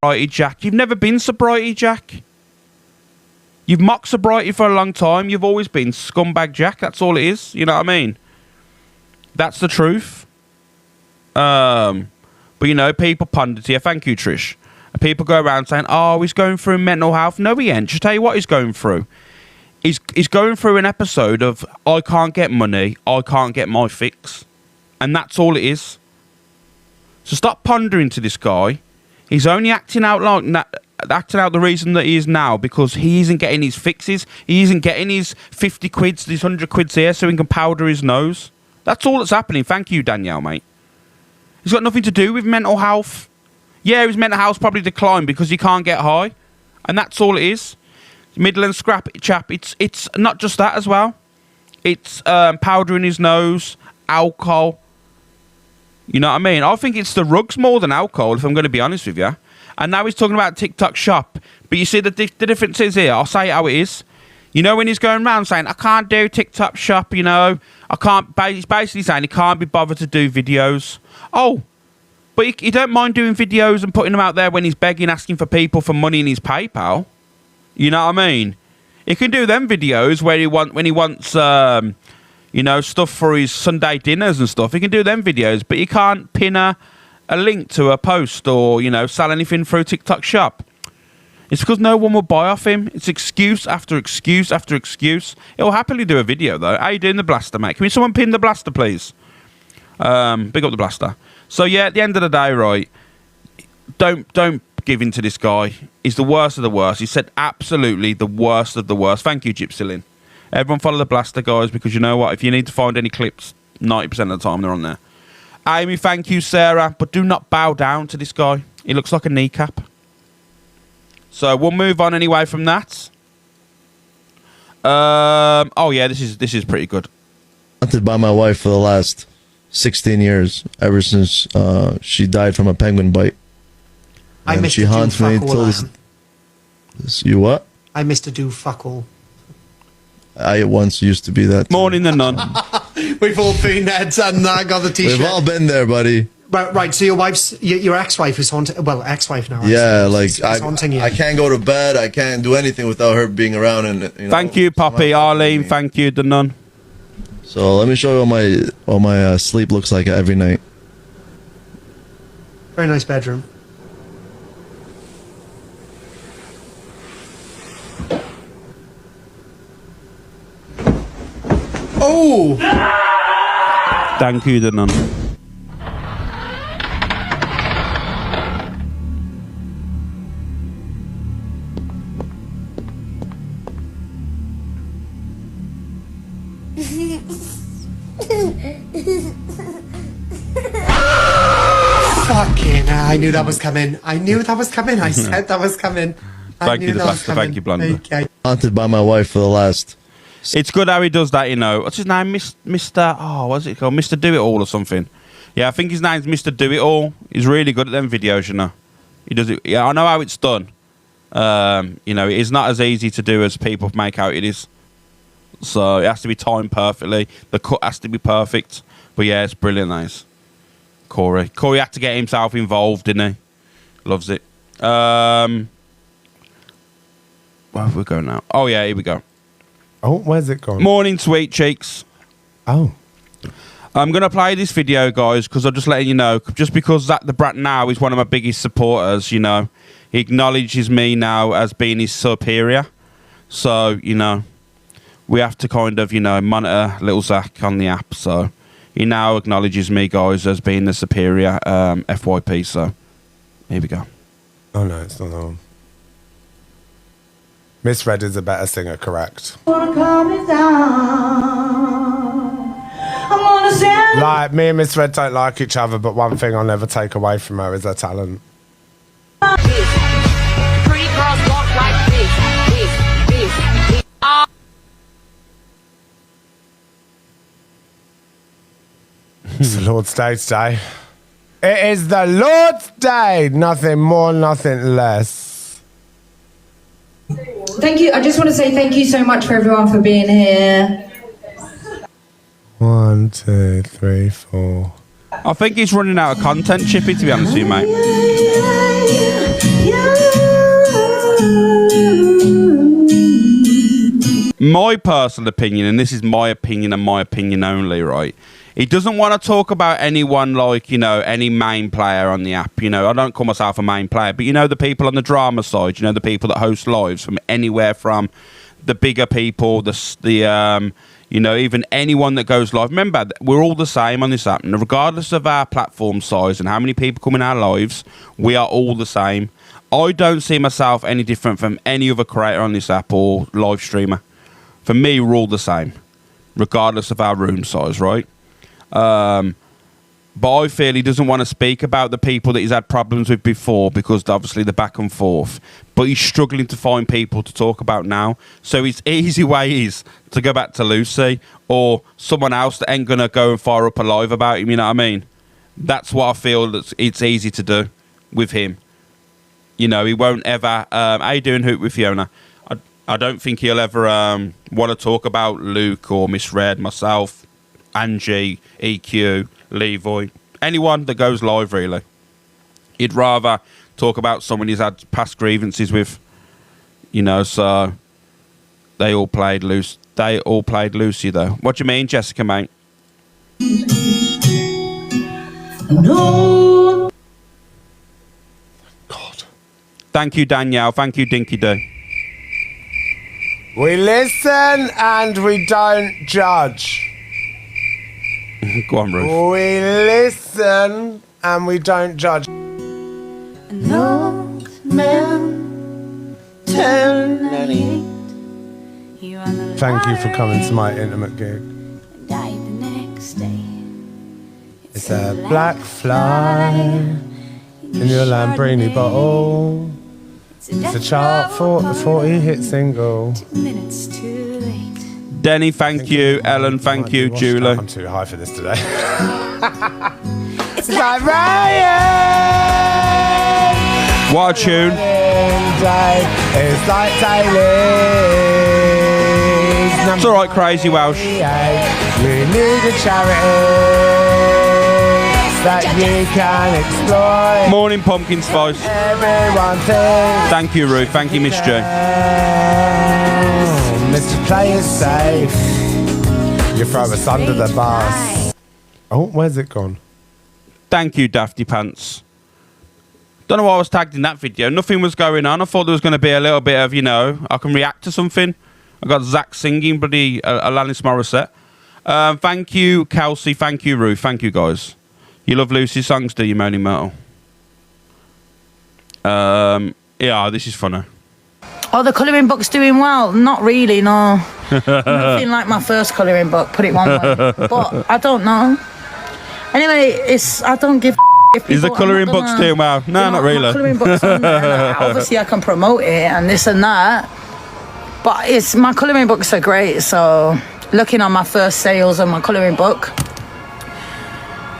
Sobriety Jack. You've never been Sobriety Jack. You've mocked sobriety for a long time. You've always been Scumbag Jack. That's all it is. You know what I mean? That's the truth. But you know, people ponder to you. Thank you, Trish. And people go around saying, "Oh, he's going through mental health." No, he ain't. Just tell you what he's going through. He's going through an episode of I can't get money. I can't get my fix, and that's all it is. So stop pondering to this guy. He's only acting out the reason that he is now because he isn't getting his fixes. He isn't getting his 50 quids, these 100 quids here so he can powder his nose. That's all that's happening. Thank you, Danielle, mate. It's got nothing to do with mental health. Yeah, his mental health probably declined because he can't get high. And that's all it is. Middle and scrap chap. It's not just that as well. It's powder in his nose, alcohol. You know what I mean? I think it's the rugs more than alcohol, if I'm going to be honest with you. And now he's talking about TikTok shop. But you see the difference is here. I'll say it how it is. You know when he's going around saying, I can't do TikTok shop, you know. I can't... He's basically saying he can't be bothered to do videos. Oh, but he don't mind doing videos and putting them out there when he's begging, asking for people for money in his PayPal. You know what I mean? He can do them videos where when he wants... you know, stuff for his Sunday dinners and stuff. He can do them videos, but he can't pin a link to a post or, you know, sell anything through TikTok shop. It's because no one will buy off him. It's excuse after excuse after excuse. He'll happily do a video, though. How you doing, the Blaster, mate? Can someone pin the Blaster, please? Big up the Blaster. So, yeah, at the end of the day, right, don't give in to this guy. He's the worst of the worst. He said absolutely the worst of the worst. Thank you, Gypsy Lynn. Everyone follow the Blaster, guys, because you know what? If you need to find any clips, 90% of the time they're on there. Amy, thank you, Sarah. But do not bow down to this guy. He looks like a kneecap. So we'll move on anyway from that. Oh, yeah, this is pretty good. Haunted by my wife for the last 16 years, ever since she died from a penguin bite. And she haunts me till this. You what? I missed a do fuck all. I once used to be that. Morning, the nun. We've all been there, done that, got the t-shirt. We've all been there, buddy. Right, so your ex-wife is haunting, well, ex-wife now. Yeah, like, haunting you. I can't go to bed, I can't do anything without her being around. And you know, thank you, Poppy, Arlene, thank you, the nun. So let me show you what my sleep looks like every night. Very nice bedroom. Oh! Thank you, the nun. Fucking hell, I knew that was coming. I knew that was coming. I said that was coming. Thank you, the Blaster. Thank you, Blunder. Okay. Haunted by my wife for the last... It's good how he does that, you know. What's his name? Mr. Oh, what's it called? Mr. Do It All or something. Yeah, I think his name's Mr. Do It All. He's really good at them videos, you know. He does it. Yeah, I know how it's done. You know, it's not as easy to do as people make out it is. So it has to be timed perfectly. The cut has to be perfect. But yeah, it's brilliant, nice. Corie had to get himself involved, didn't he? Loves it. Where have we go now? Oh yeah, here we go. Oh, where's it gone? Morning, sweet cheeks. Oh. I'm going to play this video, guys, because I'm just letting you know, just because Zac DaBrat now is one of my biggest supporters, you know. He acknowledges me now as being his superior. So, you know, we have to kind of, you know, monitor little Zac on the app. So he now acknowledges me, guys, as being the superior FYP. So here we go. Oh, no, it's not that one. Miss Red is a better singer, correct? Like, me and Miss Red don't like each other, but one thing I'll never take away from her is her talent. Pretty girls walk like this. It's the Lord's Day today. It is the Lord's Day! Nothing more, nothing less. Thank you. I just want to say thank you so much for everyone for being here. 1, 2, 3, 4. I think he's running out of content, Chippy, to be honest with you, mate. My personal opinion, and this is my opinion and my opinion only, right? He doesn't want to talk about anyone like, you know, any main player on the app. You know, I don't call myself a main player, but you know, the people on the drama side, you know, the people that host lives from anywhere from the bigger people, you know, even anyone that goes live. Remember, we're all the same on this app. And regardless of our platform size and how many people come in our lives, we are all the same. I don't see myself any different from any other creator on this app or live streamer. For me, we're all the same, regardless of our room size, right? But I feel he doesn't want to speak about the people that he's had problems with before because obviously the back and forth. But he's struggling to find people to talk about now. So his easy way is to go back to Lucy or someone else that ain't going to go and fire up a live about him, you know what I mean? That's what I feel that it's easy to do with him. You know, he won't ever... how you doing, Hoot, with Fiona? I don't think he'll ever want to talk about Luke or Miss Red, myself, Angie, EQ, Levoy, anyone that goes live, really. He'd rather talk about someone he's had past grievances with, you know, so they all played loose. They all played Lucy, though. What do you mean, Jessica, mate? No. God. Thank you, Danielle. Thank you, Dinky Doo. We listen and we don't judge. Go on, Ruth. We listen and we don't judge. An old man turned. Thank you for coming to my intimate gig. Died the next day. It's a black fly in your Lamborghini bottle. It's a chart 40 hit single. 2 minutes too late. Denny, thank you. Ellen, thank you. Julie. I'm too high for this today. It's like Ryan. What a tune. It's like Taylor's. It's alright, Crazy Welsh. We need a charity that you can exploit. Morning, Pumpkin Spice. Everyone thinks. Thank you, Ruth. Thank you, Miss J. Mr. Play is safe. You throw us under the bus. Oh, where's it gone? Thank you, Dafty Pants. Don't know why I was tagged in that video. Nothing was going on. I thought there was going to be a little bit of, you know, I can react to something. I got Zach singing, bloody Alanis Morissette. Thank you, Kelsey. Thank you, Ruth. Thank you, guys. You love Lucy's songs, do you, Moaning Myrtle? Yeah, this is funny. Oh, the colouring book's doing well. Not really, no. Nothing like my first colouring book, put it one way. But I don't know. Anyway, I don't give if people... Is the colouring book's doing well? No, not really. My colouring book's on there. Like, obviously, I can promote it and this and that. But my colouring books are great, so looking on my first sales on my colouring book...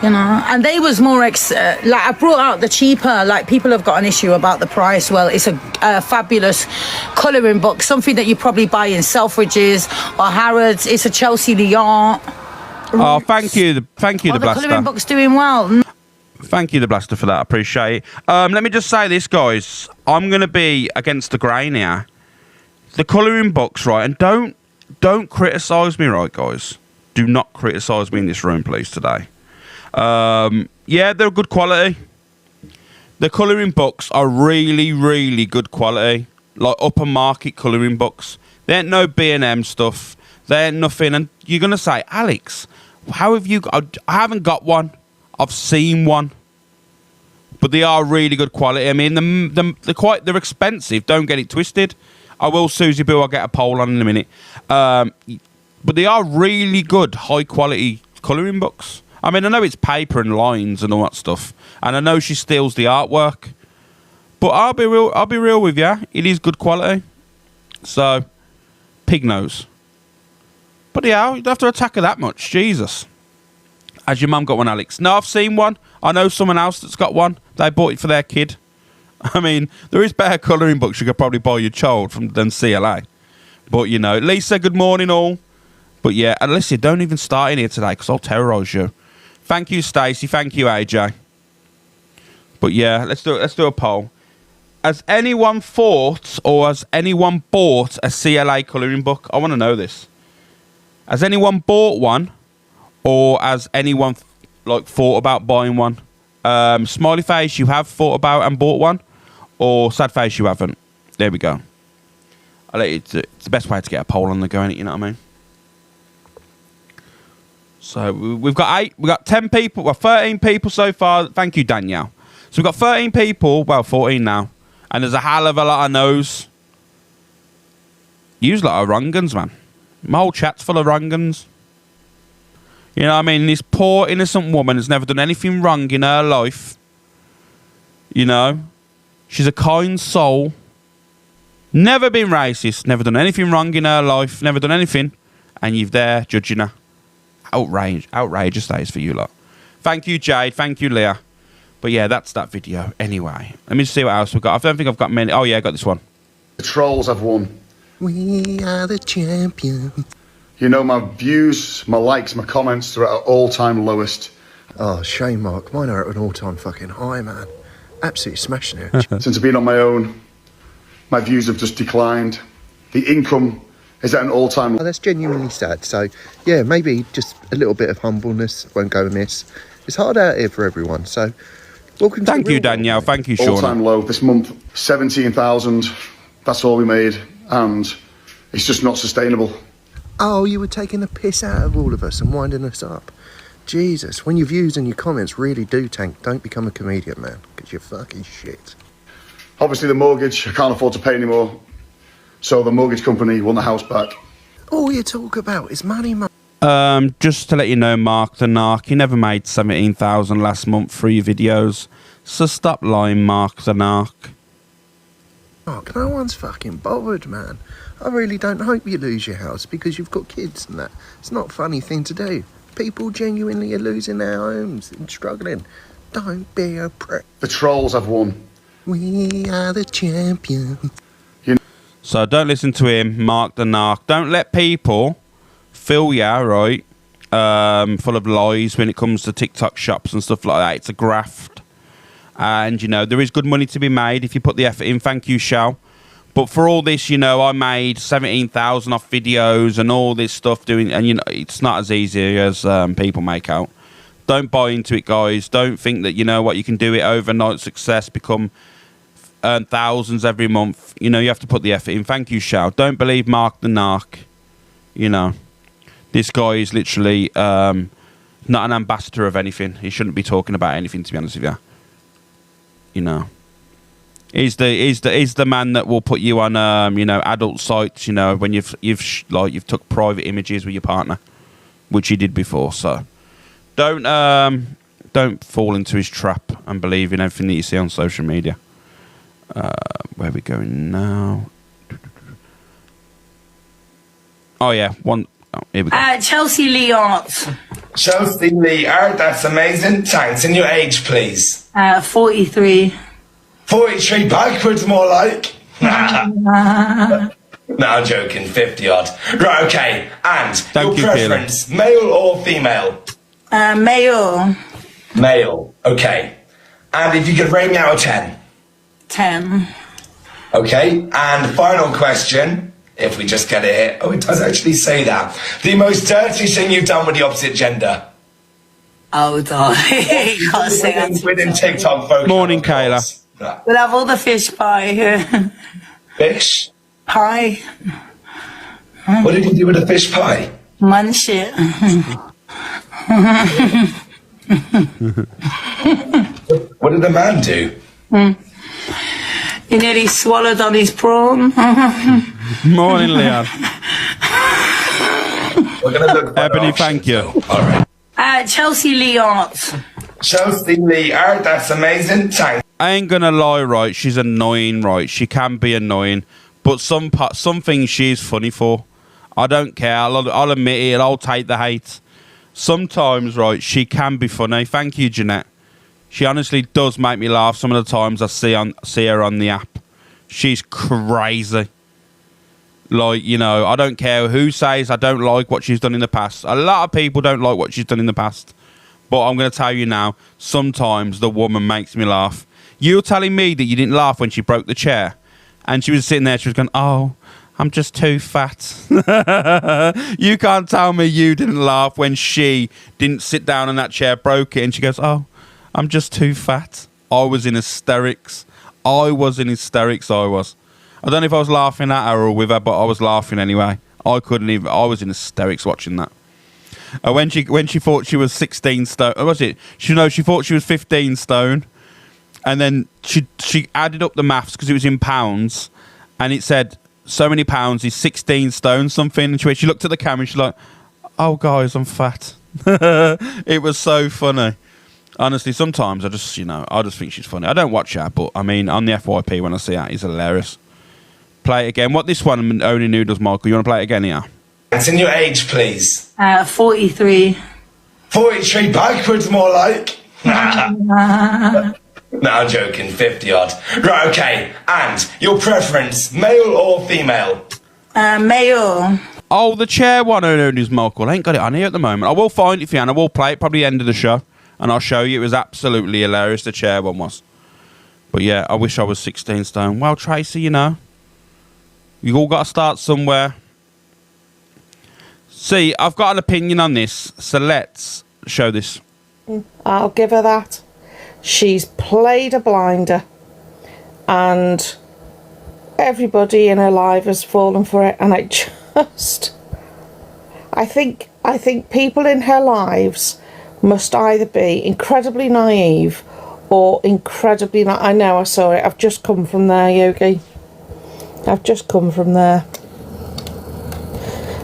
You know, and they was more like I brought out the cheaper. Like people have got an issue about the price. Well, it's a fabulous colouring book, something that you probably buy in Selfridges or Harrods. It's a Chelsea Lyon. Oh, thank you, the Blaster. The colouring book's doing well. Thank you, the Blaster, for that. I appreciate it. Let me just say this, guys. I'm gonna be against the grain here. The colouring books, right? And don't criticise me, right, guys? Do not criticise me in this room, please, today. Yeah, they're good quality. The colouring books are really, really good quality. Like upper market colouring books. They ain't no B&M stuff. They ain't nothing. And you're going to say, Alex, how have you got... I haven't got one. I've seen one. But they are really good quality. I mean, they're expensive. Don't get it twisted. I will, Susie Boo. I'll get a poll on in a minute. But they are really good, high quality colouring books. I mean, I know it's paper and lines and all that stuff, and I know she steals the artwork, but I'll be real with you. It is good quality. So, pig nose. But yeah, you don't have to attack her that much. Jesus. Has your mum got one, Alex? No, I've seen one. I know someone else that's got one. They bought it for their kid. I mean, there is better colouring books you could probably buy your child than CLA. But, you know, Lisa, good morning all. But yeah, and listen, don't even start in here today because I'll terrorise you. Thank you, Stacey. Thank you, AJ. But yeah, let's do a poll. Has anyone thought or has anyone bought a CLA colouring book? I want to know this. Has anyone bought one or has anyone thought about buying one? Smiley face, you have thought about and bought one, or sad face, you haven't. There we go. I'll let you. It's the best way to get a poll on the go, innit? You know what I mean? So we've got 10 people, well 13 people so far. Thank you, Danielle. So we've got 13 people, well 14 now, and there's a hell of a lot of no's. Use a lot of wrong-uns, man. My whole chat's full of wrong-uns. You know what I mean? This poor, innocent woman has never done anything wrong in her life. You know? She's a kind soul. Never been racist. Never done anything wrong in her life. Never done anything. And you're there judging her. Outrageous that is for you lot. Thank you, Jade. Thank you, Leah. But yeah, that's that video. Anyway, let me see what else we've got. I don't think I've got many. Oh yeah, I got this one. The trolls have won. We are the champions. You know, my views, my likes, my comments are at an all-time lowest. Oh, shame, Marc. Mine are at an all-time fucking high, man. Absolutely smashing it. Since I've been on my own, my views have just declined. The income is at an all-time... Oh, that's genuinely sad. So, yeah, maybe just a little bit of humbleness won't go amiss. It's hard out here for everyone, so... Welcome Thank you, Danielle. Thank you, Sean. All-time low. This month, 17,000. That's all we made. And it's just not sustainable. Oh, you were taking the piss out of all of us and winding us up. Jesus, when your views and your comments really do tank, don't become a comedian, man, because you're fucking shit. Obviously, the mortgage, I can't afford to pay anymore. So the mortgage company won the house back. All you talk about is money, man. Just to let you know, Marc the Narc, you never made 17,000 last month for your videos. So stop lying, Marc the Narc. Marc, no one's fucking bothered, man. I really don't hope you lose your house because you've got kids and that. It's not a funny thing to do. People genuinely are losing their homes and struggling. Don't be a prick. The trolls have won. We are the champions. So don't listen to him, Marc the Narc. Don't let people fill you, right, full of lies when it comes to TikTok shops and stuff like that. It's a graft. And, you know, there is good money to be made if you put the effort in. Thank you, Shell. But for all this, you know, I made 17,000 off videos and all this stuff doing, and you know, it's not as easy as people make out. Don't buy into it, guys. Don't think that, you know what, you can do it overnight success, earn thousands every month. You know, you have to put the effort in. Thank you, Shao. Don't believe Marc the Narc. You know, this guy is literally not an ambassador of anything. He shouldn't be talking about anything, to be honest with you. You know. He's the man that will put you on you know, adult sites, you know, when you've took private images with your partner, which he did before. So don't fall into his trap and believe in everything that you see on social media. Where are we going now? Oh yeah, here we go. Chelsea Lee Arts. Chelsea Lee Art, that's amazing. Thanks. And your age, please? 43. 43 backwards, more like. No, I'm joking. 50 odd. Right, okay. And Thank your preference, male or female? Male. Male. Okay. And if you could rate me out of 10? 10. Okay. And final question, if we just get it here. Oh, it does actually say that. The most dirty thing you've done with the opposite gender? Oh, darling. You can't say that. Within TikTok photos. Morning, Kayla. We'll have all the fish pie. Fish? Pie. What did you do with the fish pie? Munch it. What did the man do? He nearly swallowed on his prawn. Morning, Leon. We're gonna look. Ebony, thank you. All right. Chelsea Lee Arts. Chelsea Lee Art, that's amazing. Thanks. I ain't gonna lie, right? She's annoying, right? She can be annoying, but some things she's funny for. I don't care. I'll admit it. I'll take the hate. Sometimes, right, she can be funny. Thank you, Jeanette. She honestly does make me laugh some of the times I see her on the app. She's crazy. Like, you know, I don't care who says I don't like what she's done in the past. A lot of people don't like what she's done in the past. But I'm going to tell you now, sometimes the woman makes me laugh. You were telling me that you didn't laugh when she broke the chair. And she was sitting there, she was going, oh, I'm just too fat. You can't tell me you didn't laugh when she didn't sit down in that chair, broke it, and she goes, oh, I'm just too fat. I was in hysterics. I was. I don't know if I was laughing at her or with her, but I was laughing anyway. I was in hysterics watching that. When she thought she was 16 stone, what was it? She thought she was 15 stone. And then she added up the maths because it was in pounds, and it said so many pounds is 16 stone something. And she looked at the camera and she's like, "Oh guys, I'm fat." It was so funny. Honestly, sometimes I just think she's funny. I don't watch her, but I mean on the FYP when I see her, it's hilarious. Play it again. What this one? Only Noodles, Michael. You want to play it again here? It's in your age, please. 43. 43 backwards, more like. No, I'm joking, 50 odd. Right, okay. And your preference, male or female? Male. Oh, the chair one, Noodles, Michael. I ain't got it on here at the moment. I will find it for you, and I will play it probably the end of the show, and I'll show you. It was absolutely hilarious, the chair one was. But yeah, I wish I was 16 stone. Well, Tracy, you all got to start somewhere. See, I've got an opinion on this, so let's show this. I'll give her that. She's played a blinder, and everybody in her life has fallen for it. And I think people in her lives must either be incredibly naive or incredibly I know, I saw it. I've just come from there, Yogi. I've just come from there.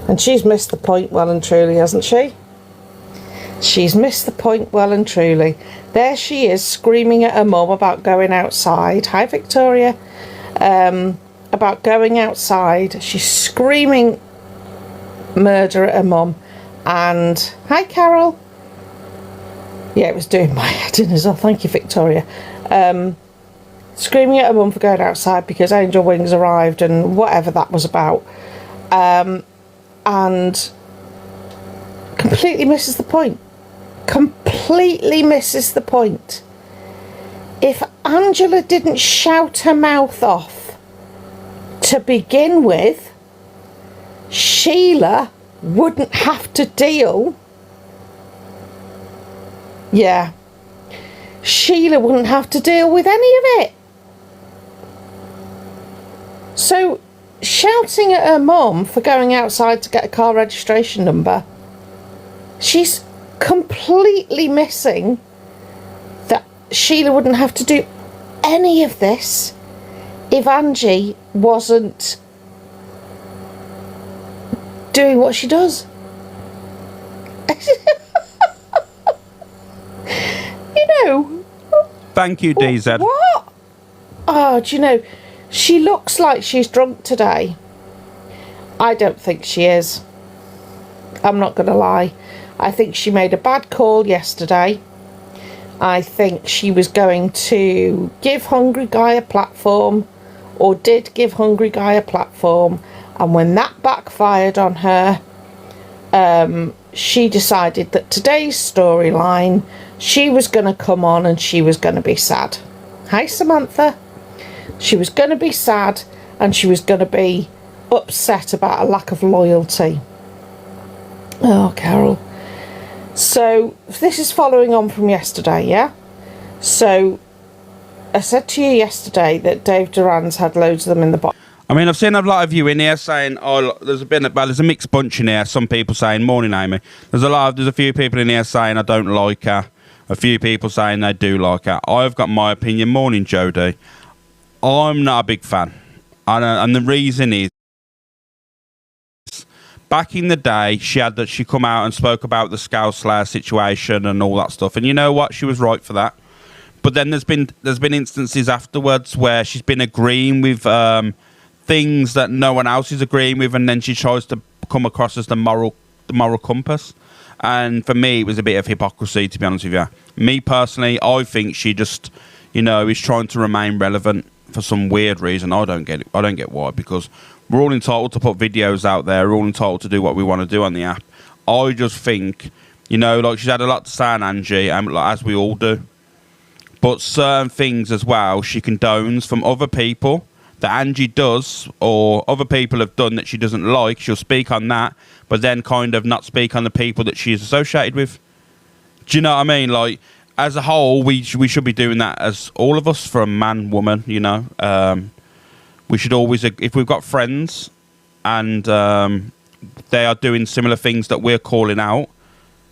And she's missed the point well and truly, hasn't she? She's missed the point well and truly. There she is screaming at her mum about going outside. Hi, Victoria. About going outside. She's screaming murder at her mum. And hi, Carol. Yeah, it was doing my head in as well. Thank you, Victoria. Screaming at her mum for going outside because Angel Wings arrived and whatever that was about. And completely misses the point. Completely misses the point. If Angela didn't shout her mouth off to begin with, Sheila wouldn't have to deal. Yeah. Sheila wouldn't have to deal with any of it. So, shouting at her mum for going outside to get a car registration number, she's completely missing that Sheila wouldn't have to do any of this if Angie wasn't doing what she does. Thank you, DZ. What? Oh, do you know, she looks like she's drunk today. I don't think she is. I'm not going to lie. I think she made a bad call yesterday. I think she was going to give Hungry Guy a platform, or did give Hungry Guy a platform, and when that backfired on her, she decided that today's storyline, she was going to come on and she was going to be sad. Hi, Samantha. She was going to be sad and she was going to be upset about a lack of loyalty. Oh, Carol. So, this is following on from yesterday, yeah? So, I said to you yesterday that Dave Dorans had loads of them in the box. I mean, I've seen a lot of you in here saying, "Oh, there's a mixed bunch in here." Some people saying, "Morning, Amy." There's a few people in here saying I don't like her. A few people saying they do like her. I've got my opinion. Morning, Jodie. I'm not a big fan, and the reason is, back in the day, she come out and spoke about the Scout Slayer situation and all that stuff, and you know what? She was right for that. But then there's been instances afterwards where she's been agreeing with things that no one else is agreeing with, and then she tries to come across as the moral compass. And for me, it was a bit of hypocrisy, to be honest with you. Me personally, I think she just, is trying to remain relevant for some weird reason. I don't get it. I don't get why, because we're all entitled to put videos out there. We're all entitled to do what we want to do on the app. I just think, like she's had a lot to say on Angie, as we all do. But certain things as well, she condones from other people that Angie does or other people have done that she doesn't like. She'll speak on that, but then kind of not speak on the people that she's associated with. Do you know what I mean? Like, as a whole, we should be doing that as all of us, from man, woman, you know. We should always, if we've got friends and they are doing similar things that we're calling out,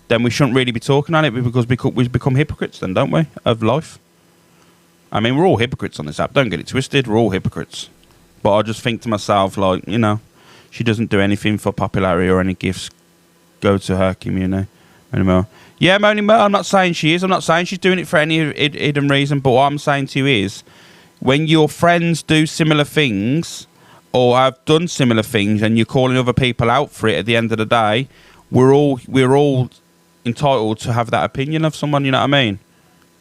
then we shouldn't really be talking on it, because we become hypocrites then, don't we, of life? I mean, we're all hypocrites on this app. Don't get it twisted. We're all hypocrites. But I just think to myself, like, you know, she doesn't do anything for popularity or any gifts go to her community anymore. Yeah, Moni Mo, I'm not saying she is. I'm not saying she's doing it for any hidden reason. But what I'm saying to you is, when your friends do similar things or have done similar things and you're calling other people out for it, at the end of the day, we're all entitled to have that opinion of someone, you know what I mean?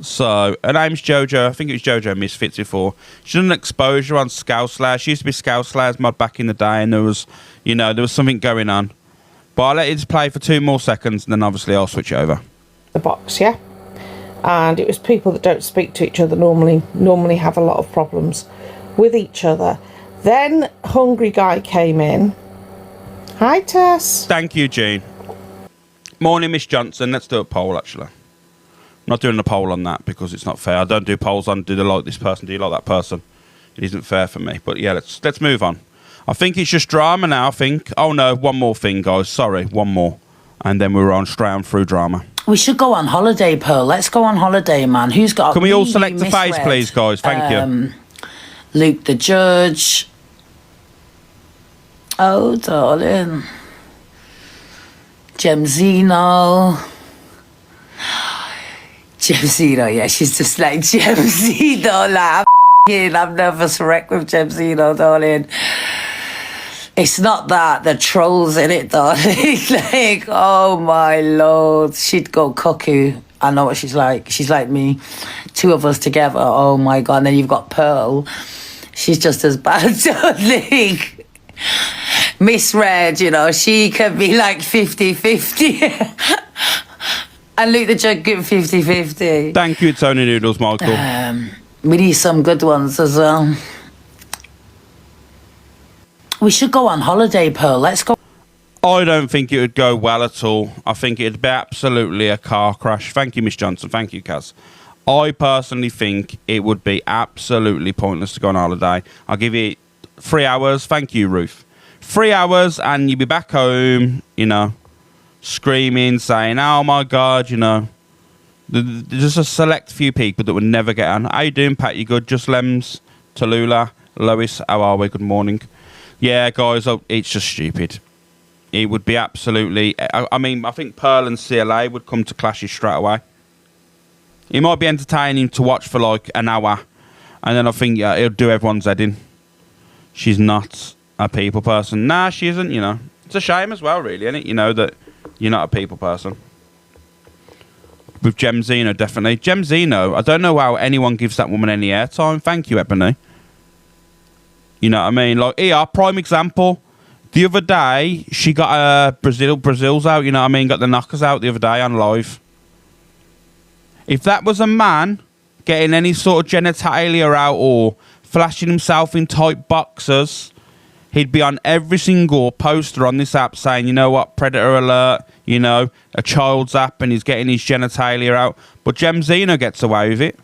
So, her name's JoJo. I think it was JoJo Misfits before. She done an exposure on Scouselair. She used to be Scouselair's mod back in the day, and there was something going on. But I'll let it play for 2 more seconds, and then obviously I'll switch it over. The box, yeah? And it was people that don't speak to each other normally have a lot of problems with each other. Then Hungry Guy came in. Hi, Tess. Thank you, Jean. Morning, Miss Johnson. Let's do a poll, actually. I'm not doing a poll on that because it's not fair. I don't do polls on do they like this person, do you like that person. It isn't fair for me. But yeah, let's move on. I think it's just drama now, I think. Oh no, one more thing, guys. Sorry, one more. And then we're on straight on through drama. We should go on holiday, Pearl. Let's go on holiday, man. Who's got... Can we all select a face, please, guys? Thank you. Luke the Judge. Oh, darling. Gemzino. Gemzino, yeah, she's just like Gemzino. Like, I'm nervous wreck with Gemzino, darling. It's not that, the trolls in it, darling. Like, oh my lord, she'd go cuckoo. I know what she's like. She's like me. 2 of us together, oh my god. And then you've got Pearl. She's just as bad, darling. Miss Red, you know, she can be like 50-50. And Luke the Jug give 50-50. Thank you, Tony Noodles, Michael. We need some good ones as well. We should go on holiday, Pearl. Let's go. I don't think it would go well at all. I think it'd be absolutely a car crash. Thank you, Miss Johnson. Thank you, Kaz. I personally think it would be absolutely pointless to go on holiday. I'll give it 3 hours. Thank you, Ruth. 3 hours and you'll be back home, you know, screaming, saying, oh my God, you know. There's just a select few people that would never get on. How you doing, Pat? You good? Just Lems, Tallulah, Lois, how are we? Good morning. Yeah, guys, it's just stupid. It would be absolutely... I mean, I think Pearl and CLA would come to clashes straight away. It might be entertaining to watch for like an hour, and then I think it'll do everyone's head in. She's not a people person. Nah, she isn't, you know. It's a shame as well, really, isn't it? You know, that you're not a people person. With Gemzino, definitely. Gemzino, I don't know how anyone gives that woman any airtime. Thank you, Ebony. You know what I mean? Like, here, prime example. The other day, she got Brazil's out, you know what I mean? Got the knockers out the other day on live. If that was a man getting any sort of genitalia out or flashing himself in tight boxers, he'd be on every single poster on this app saying, you know what, predator alert, you know, a child's app and he's getting his genitalia out. But Gemzino gets away with it.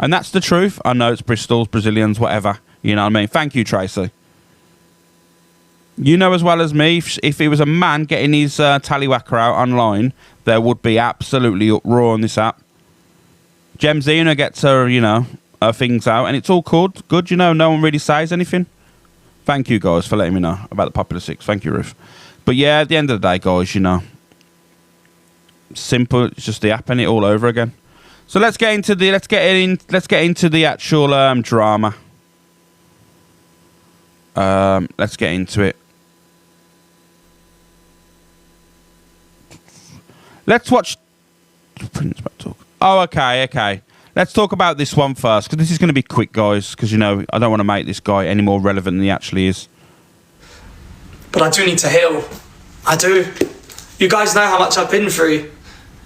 And that's the truth. I know it's Bristol's, Brazilians, whatever. You know what I mean? Thank you, Tracy. You know as well as me, if it was a man getting his tallywhacker out online, there would be absolutely uproar on this app. Gemzino gets her, you know, her things out, and it's all good, you know, no one really says anything. Thank you, guys, for letting me know about the Popular 6. Thank you, Ruth. But yeah, at the end of the day, guys, you know, simple, it's just the app and it all over again. So let's get into the actual drama. Let's get into it. Let's watch. Oh, okay. Let's talk about this one first, because this is going to be quick, guys, because, you know, I don't want to make this guy any more relevant than he actually is. But I do need to heal. I do. You guys know how much I've been through.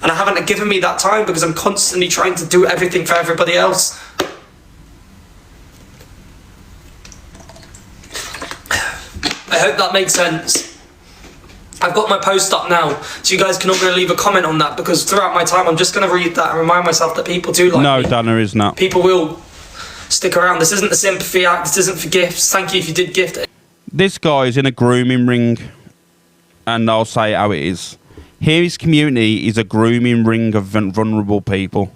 And I haven't given me that time because I'm constantly trying to do everything for everybody else. I hope that makes sense. I've got my post up now, so you guys can all go leave a comment on that, because throughout my time I'm just going to read that and remind myself that people do like me. No, Donna is not. People will stick around. This isn't a sympathy act. This isn't for gifts. Thank you if you did gift it. This guy's in a grooming ring, and I'll say how it is. Here, his community is a grooming ring of vulnerable people.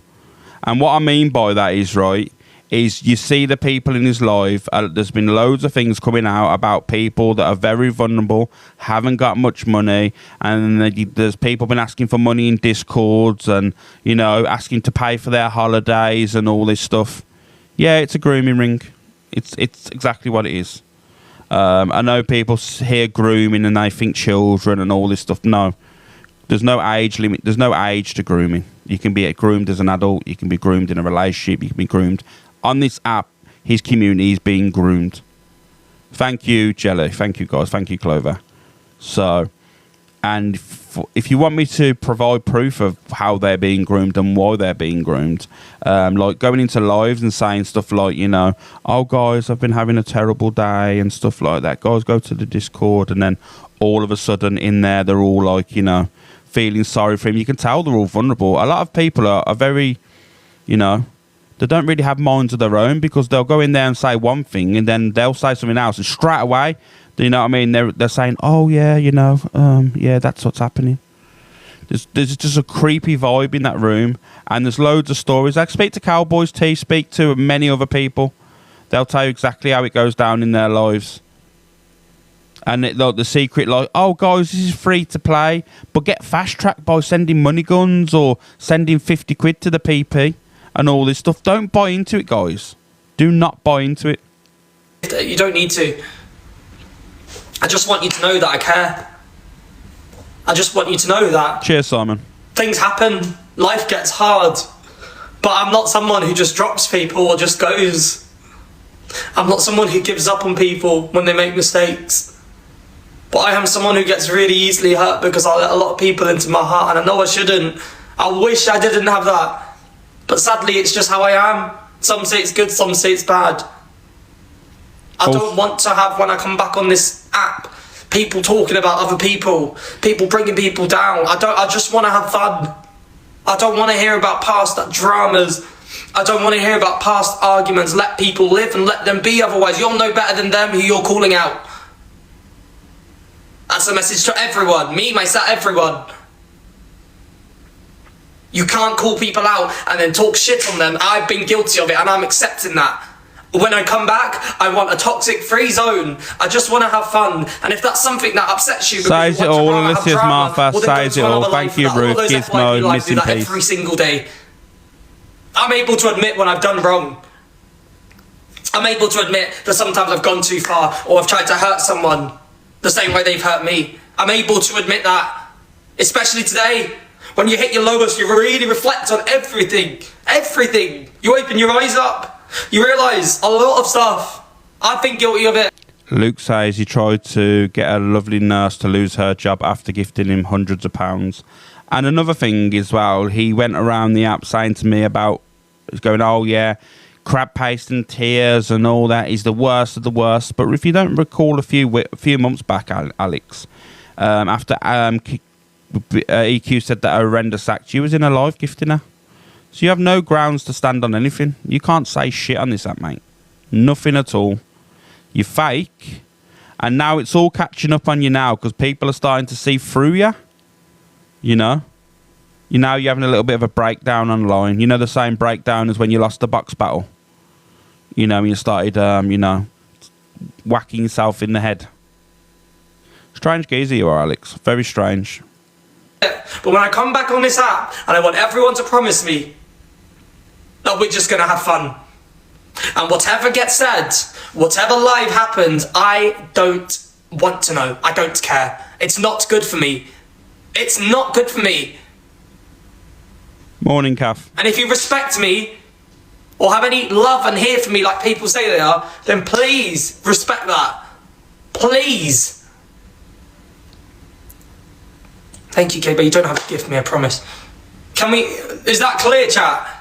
And what I mean by that is, right, is you see the people in his life, there's been loads of things coming out about people that are very vulnerable, haven't got much money, and there's people been asking for money in Discords and, you know, asking to pay for their holidays and all this stuff. Yeah, it's a grooming ring. It's exactly what it is. I know people hear grooming and they think children and all this stuff. No. There's no age limit. There's no age to grooming. You can be groomed as an adult. You can be groomed in a relationship. You can be groomed. On this app, his community is being groomed. Thank you, Jelly. Thank you, guys. Thank you, Clover. So, and if you want me to provide proof of how they're being groomed and why they're being groomed, like going into lives and saying stuff like, you know, oh, guys, I've been having a terrible day and stuff like that. Guys, go to the Discord. And then all of a sudden in there, they're all like, you know, feeling sorry for him. You can tell they're all vulnerable. A lot of people are very, you know, they don't really have minds of their own, because they'll go in there and say one thing and then they'll say something else, and straight away, you know what I mean, they're saying, oh yeah, you know, yeah, that's what's happening. There's just a creepy vibe in that room, and there's loads of stories. I speak to Cowboys T, speak to many other people. They'll tell you exactly how it goes down in their lives. And like the secret, like, oh guys, this is free to play, but get fast tracked by sending money guns or sending 50 quid to the PP and all this stuff. Don't buy into it, guys. Do not buy into it. You don't need to. I just want you to know that I care. I just want you to know that. Cheers, Simon. Things happen. Life gets hard. But I'm not someone who just drops people or just goes. I'm not someone who gives up on people when they make mistakes. But I am someone who gets really easily hurt because I let a lot of people into my heart, and I know I shouldn't. I wish I didn't have that. But sadly, it's just how I am. Some say it's good, some say it's bad. I don't want to have, when I come back on this app, people talking about other people bringing people down. I just want to have fun. I don't want to hear about past dramas. I don't want to hear about past arguments. Let people live and let them be, otherwise you'll know better than them who you're calling out. That's a message to everyone. Me, myself, everyone. You can't call people out and then talk shit on them. I've been guilty of it and I'm accepting that. When I come back, I want a toxic free zone. I just want to have fun. And if that's something that upsets you, says it all, Alicia's Martha, says it all. Thank you, Ruth. Gizmo, missing piece. Every single day. I'm able to admit when I've done wrong. I'm able to admit that sometimes I've gone too far or I've tried to hurt someone the same way they've hurt me. I'm able to admit that. Especially today. When you hit your lowest, you really reflect on everything. Everything. You open your eyes up. You realise a lot of stuff. I've been guilty of it. Luke says he tried to get a lovely nurse to lose her job after gifting him hundreds of pounds. And another thing as well, he went around the app saying to me about, going, oh yeah, crab paste and tears and all that is the worst of the worst. But if you don't recall a few months back, Alex, after EQ said that horrendous act, you was in her life gifting her. So you have no grounds to stand on anything. You can't say shit on this app, mate. Nothing at all. You're fake. And now it's all catching up on you now because people are starting to see through you. You know? You're having a little bit of a breakdown online. You know the same breakdown as when you lost the box battle? You know, when you started, whacking yourself in the head. Strange geezer you are, Alex. Very strange. But when I come back on this app, and I want everyone to promise me that we're just going to have fun. And whatever gets said, whatever live happens, I don't want to know. I don't care. It's not good for me. It's not good for me. Morning, Kath. And if you respect me, or have any love and hear from me like people say they are, then please respect that. Please. Thank you, Kay, but you don't have to gift me, I promise. Is that clear, chat?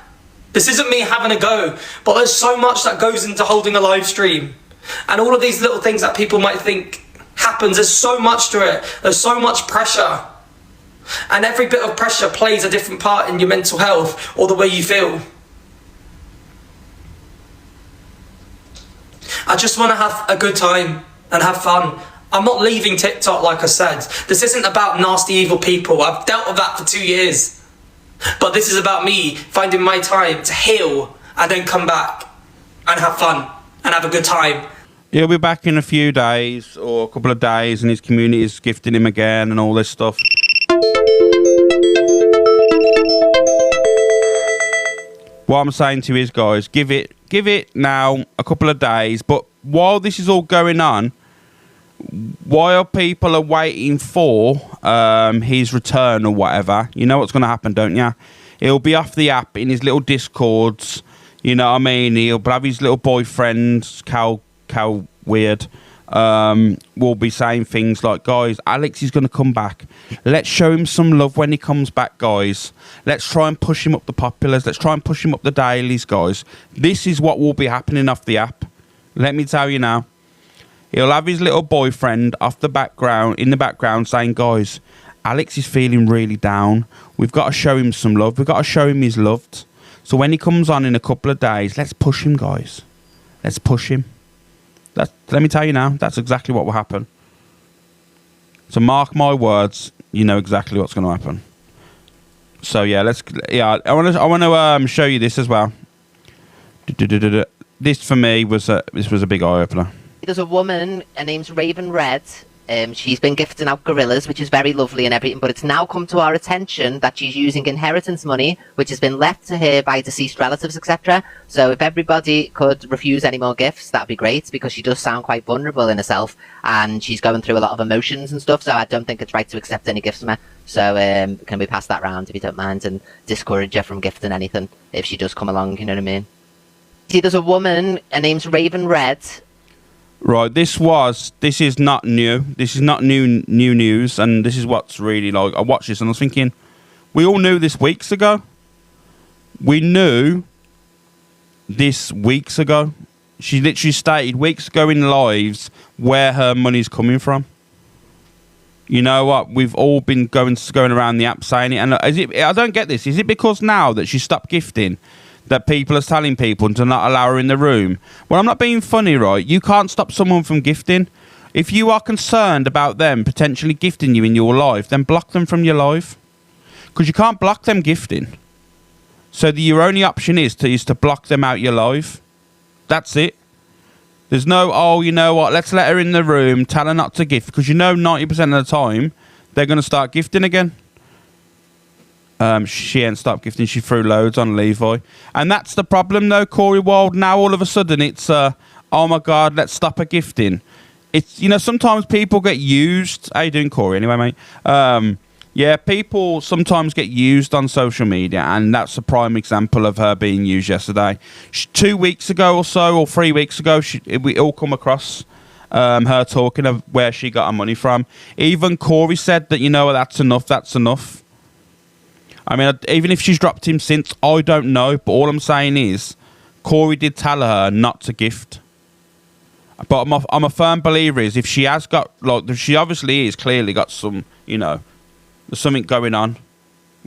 This isn't me having a go, but there's so much that goes into holding a live stream. And all of these little things that people might think happens, there's so much to it. There's so much pressure. And every bit of pressure plays a different part in your mental health or the way you feel. I just want to have a good time and have fun. I'm not leaving TikTok, like I said. This isn't about nasty, evil people. I've dealt with that for 2 years. But this is about me finding my time to heal and then come back and have fun and have a good time. He'll be back in a few days or a couple of days, and his community is gifting him again and all this stuff. What I'm saying to you is, guys, give it now a couple of days. But while this is all going on, while people are waiting for his return or whatever, you know what's going to happen, don't you? He'll be off the app in his little Discords. You know what I mean? He'll have his little boyfriend, Cal Weird. Will be saying things like, guys, Alex is going to come back. Let's show him some love when he comes back, guys. Let's try and push him up the populars. Let's try and push him up the dailies, guys. This is what will be happening off the app. Let me tell you now. He'll have his little boyfriend in the background saying, guys, Alex is feeling really down. We've got to show him some love. We've got to show him he's loved. So when he comes on in a couple of days, let's push him, guys. Let's push him. Let me tell you now, that's exactly what will happen. So mark my words, you know exactly what's going to happen. So yeah, I want to show you this as well. This for me was a big eye opener. There's a woman, her name's Raven Red. She's been gifting out gorillas, which is very lovely and everything, but it's now come to our attention that she's using inheritance money, which has been left to her by deceased relatives, etc. So if everybody could refuse any more gifts, that'd be great, because she does sound quite vulnerable in herself, and she's going through a lot of emotions and stuff, so I don't think it's right to accept any gifts from her. So can we pass that round, if you don't mind, and discourage her from gifting anything if she does come along, you know what I mean? See, there's a woman, her name's Raven Red. Right, this is not new. This is not new news, and this is what's really like. I watched this and I was thinking, we all knew this weeks ago. We knew this weeks ago. She literally stated weeks ago in lives where her money's coming from. You know what? We've all been going around the app saying it, and I don't get this. Is it because now that she stopped gifting that people are telling people to not allow her in the room? Well, I'm not being funny, right? You can't stop someone from gifting. If you are concerned about them potentially gifting you in your life, then block them from your life. Because you can't block them gifting. So your only option is to block them out your life. That's it. There's no, oh, you know what, let's let her in the room, tell her not to gift. Because you know 90% of the time, they're going to start gifting again. She ain't stopped gifting. She threw loads on Levi. And that's the problem, though, Corie Wilde. Now, all of a sudden, it's, oh, my God, let's stop her gifting. It's, you know, sometimes people get used. How you doing, Corie? Anyway, mate. Yeah, people sometimes get used on social media, and that's a prime example of her being used yesterday. 2 weeks ago or so, or 3 weeks ago, we all come across her talking of where she got her money from. Even Corie said that, you know, that's enough. I mean, even if she's dropped him since, I don't know. But all I'm saying is, Corie did tell her not to gift. But I'm a firm believer is if she has got, like, she obviously is clearly got some, you know, there's something going on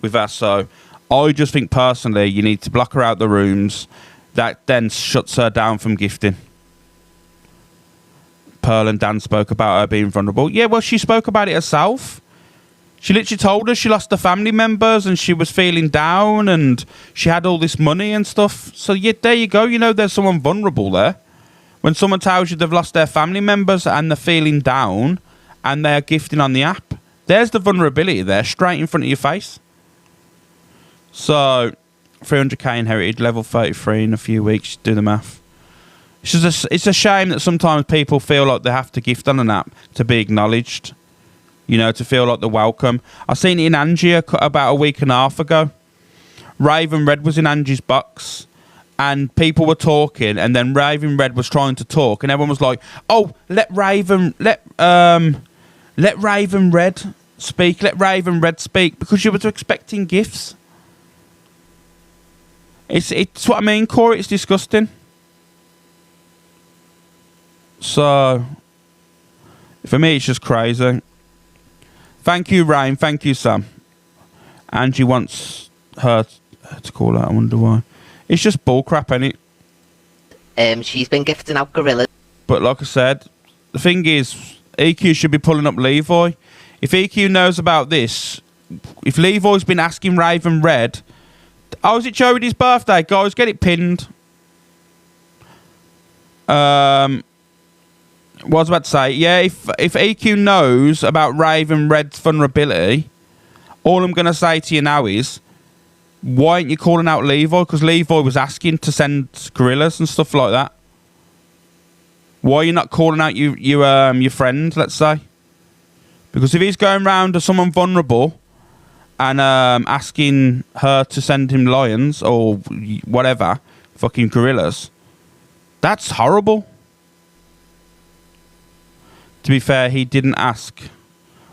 with her. So I just think personally, you need to block her out the rooms. That then shuts her down from gifting. Pearl and Dan spoke about her being vulnerable. Yeah, well, she spoke about it herself. She literally told us she lost her family members and she was feeling down and she had all this money and stuff. So, yeah, there you go. You know, there's someone vulnerable there. When someone tells you they've lost their family members and they're feeling down and they're gifting on the app, there's the vulnerability there, straight in front of your face. So, 300k inherited, level 33 in a few weeks. Do the math. It's a shame that sometimes people feel like they have to gift on an app to be acknowledged. You know, to feel like they're welcome. I seen it in Angie about a week and a half ago. Raven Red was in Angie's box, and people were talking, and then Raven Red was trying to talk, and everyone was like, "Oh, let Raven Red speak. Let Raven Red speak," because you were expecting gifts. It's what I mean, Corie. It's disgusting. So, for me, it's just crazy. Thank you, Rain. Thank you, Sam. Angie wants her to call out. I wonder why. It's just bullcrap, ain't it? She's been gifting out gorillas. But like I said, the thing is, EQ should be pulling up Levi. If EQ knows about this, if Levi's been asking Raven Red, oh, is it Jody's birthday? Guys, get it pinned. What I was about to say, yeah, if EQ knows about Raven Red's vulnerability, all I'm going to say to you now is, why aren't you calling out Levi? Because Levi was asking to send gorillas and stuff like that. Why are you not calling out your friend, let's say? Because if he's going round to someone vulnerable and asking her to send him lions or whatever, fucking gorillas, that's horrible. To be fair, he didn't ask.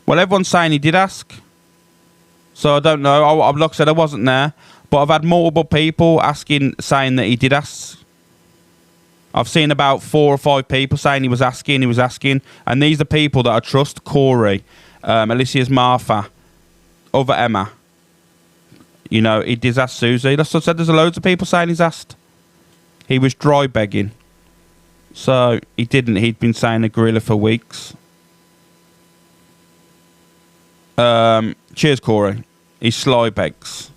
Well, everyone's saying he did ask. So I don't know. Like I said, I wasn't there. But I've had multiple people saying that he did ask. I've seen about 4 or 5 people saying he was asking. And these are people that I trust. Corie, Alicia's Martha, other Emma. You know, he did ask Susie. That's what I said. There's loads of people saying he's asked. He was dry begging. So, he didn't. He'd been saying a gorilla for weeks. Cheers, Corie. He sly begs.